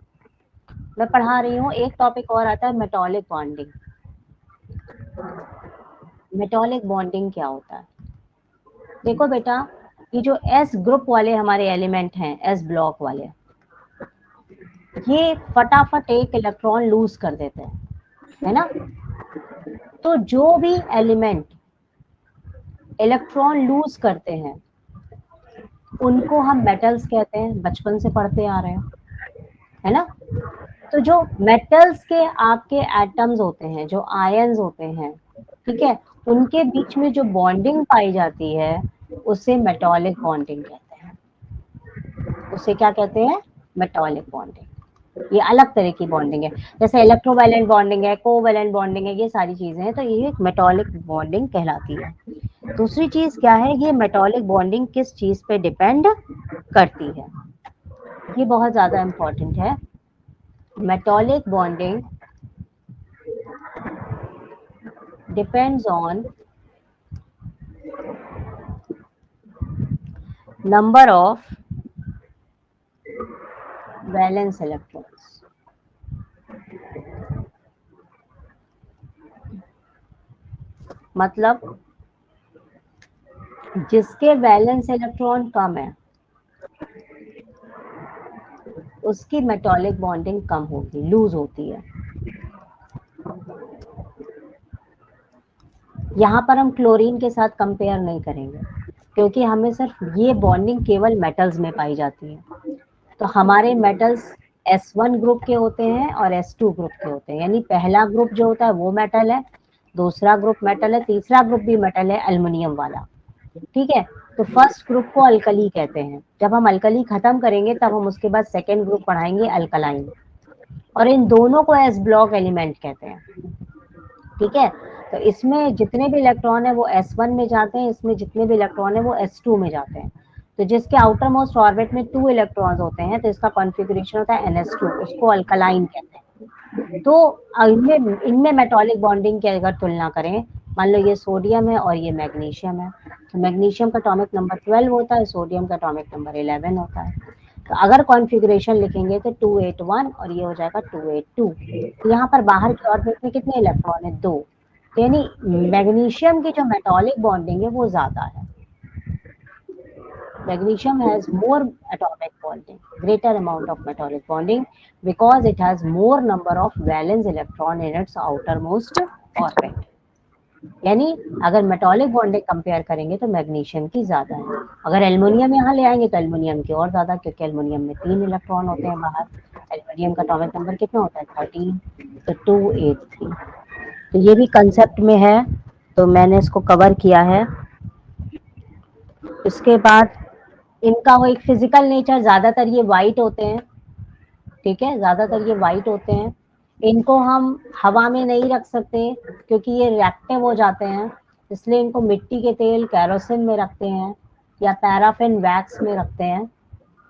[SPEAKER 2] मैं पढ़ा रही हूँ, एक टॉपिक और आता है मेटालिक बॉन्डिंग। मेटालिक बॉन्डिंग क्या होता है? देखो बेटा, ये जो एस ग्रुप वाले हमारे एलिमेंट हैं, एस ब्लॉक वाले, ये फटाफट एक इलेक्ट्रॉन लूज कर देते हैं, है ना? तो जो भी एलिमेंट इलेक्ट्रॉन लूज करते हैं उनको हम मेटल्स कहते हैं, बचपन से पढ़ते आ रहे हैं, है ना? तो जो मेटल्स के आपके एटम्स होते हैं, जो आयंस होते हैं, ठीक है, उनके बीच में जो बॉन्डिंग पाई जाती है उसे मेटालिक बॉन्डिंग कहते हैं। उसे क्या कहते हैं? Metallic bonding. ये अलग तरह की बॉन्डिंग है, जैसे इलेक्ट्रोवैलेंट बॉन्डिंग है, कोवैलेंट बॉन्डिंग है, ये सारी चीजें हैं, तो ये एक मेटालिक बॉन्डिंग कहलाती है। दूसरी चीज क्या है, ये मेटालिक बॉन्डिंग किस चीज पे डिपेंड करती है? ये बहुत ज्यादा इंपॉर्टेंट है। Metallic bonding depends on number of valence electrons। मतलब जिसके वैलेंस इलेक्ट्रॉन कम है उसकी मेटालिक बॉन्डिंग कम होगी, लूज होती है। यहाँ पर हम क्लोरीन के साथ कंपेयर नहीं करेंगे, क्योंकि हमें सिर्फ ये बॉन्डिंग केवल मेटल्स में पाई जाती है। तो हमारे मेटल्स S1 ग्रुप के होते हैं और S2 ग्रुप के होते हैं। यानी पहला ग्रुप जो होता है वो मेटल है, दूसरा ग्रुप मेटल है, तीसरा ग्रुप भी मेटल है, एल्युमिनियम वाला। ठीक है, तो फर्स्ट ग्रुप को अल्कली कहते हैं। जब हम अल्कली खत्म करेंगे तब हम उसके बाद सेकेंड ग्रुप पढ़ाएंगे अल्कलाइन, और इन दोनों को एस ब्लॉक एलिमेंट कहते हैं। ठीक है, तो इसमें जितने भी इलेक्ट्रॉन है वो S1 में जाते हैं, इसमें जितने भी इलेक्ट्रॉन है वो S2 में जाते हैं। तो जिसके आउटर मोस्ट ऑर्बिट में 2 इलेक्ट्रॉन्स होते हैं तो इसका कॉन्फ़िगरेशन होता है NS2, उसको अल्कलाइन कहते हैं। तो इनमें इनमें मेटॉलिक बॉन्डिंग की अगर तुलना करें, मान लो ये सोडियम है और ये मैग्नीशियम है, तो मैग्नीशियम का एटॉमिक नंबर 12 होता है, सोडियम का एटॉमिक नंबर 11 होता है। तो अगर कॉन्फ़िगरेशन लिखेंगे तो 281 और ये हो जाएगा 282। तो यहाँ पर बाहर की ऑर्बिट में कितने इलेक्ट्रॉन है? 2। यानी मैग्नीशियम की जो मेटॉलिक बॉन्डिंग है वो ज्यादा है। Magnesium has more atomic bonding, greater amount of metallic bonding because it has more number of valence electron in its outermost orbit. यानी अगर मेटॉलिक बॉन्डिंग कंपेयर करेंगे तो मैग्नीशियम की ज्यादा है। अगर एल्युमिनियम यहाँ ले आएंगे तो एल्युमिनियम की और ज्यादा, क्योंकि एल्युमिनियम में 3 इलेक्ट्रॉन होते हैं बाहर। एल्युमिनियम का एटॉमिक नंबर कितना होता है? 13, तो 283। तो ये भी कंसेप्ट में है, तो मैंने इसको कवर किया है। इसके बाद इनका वो एक फिजिकल नेचर, ज्यादातर ये वाइट होते हैं। ठीक है, ज्यादातर ये वाइट होते हैं। इनको हम हवा में नहीं रख सकते क्योंकि ये रिएक्टिव हो जाते हैं, इसलिए इनको मिट्टी के तेल केरोसिन में रखते हैं या पैराफिन वैक्स में रखते हैं,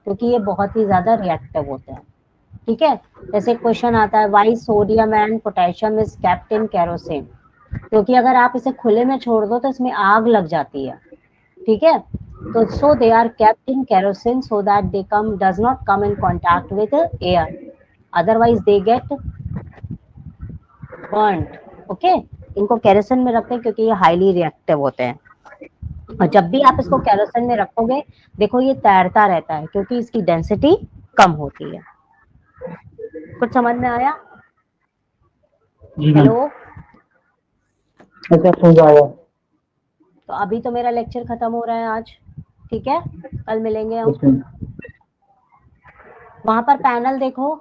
[SPEAKER 2] क्योंकि ये बहुत ही ज्यादा रिएक्टिव होते हैं। ठीक है, जैसे क्वेश्चन आता है why sodium and potassium is kept in kerosene, क्योंकि अगर आप इसे खुले में छोड़ दो तो इसमें आग लग जाती है। ठीक है, तो so they are kept in kerosene so that they does not come in contact with air, otherwise they get burnt. Okay, इनको केरोसिन में रखते हैं क्योंकि ये हाईली रिएक्टिव होते हैं, और जब भी आप इसको केरोसिन में रखोगे देखो ये तैरता रहता है क्योंकि इसकी डेंसिटी कम होती है। कुछ समझ में आया?
[SPEAKER 1] जी मैम।
[SPEAKER 2] हेलो,
[SPEAKER 1] अच्छा समझ आया।
[SPEAKER 2] तो अभी तो मेरा लेक्चर खत्म हो रहा है आज। ठीक है, कल मिलेंगे हम।
[SPEAKER 1] अच्छा,
[SPEAKER 2] वहां पर पैनल देखो,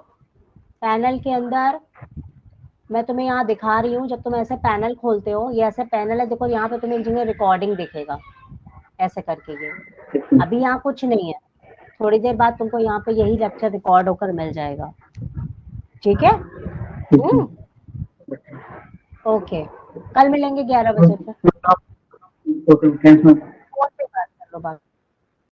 [SPEAKER 2] पैनल के अंदर मैं तुम्हें यहाँ दिखा रही हूँ, जब तुम ऐसे पैनल खोलते हो, ये ऐसे पैनल है, देखो यहाँ पे तुम्हें एक जगह रिकॉर्डिंग दिखेगा ऐसे करके। ये अभी यहाँ कुछ नहीं है, थोड़ी देर बाद तुमको यहाँ पे यही लेक्चर रिकॉर्ड होकर मिल जाएगा। ठीक है, ओके, कल मिलेंगे 11 बजे पे।
[SPEAKER 1] Okay, thanks ma'am.
[SPEAKER 2] फोन पे बात कर लो बात।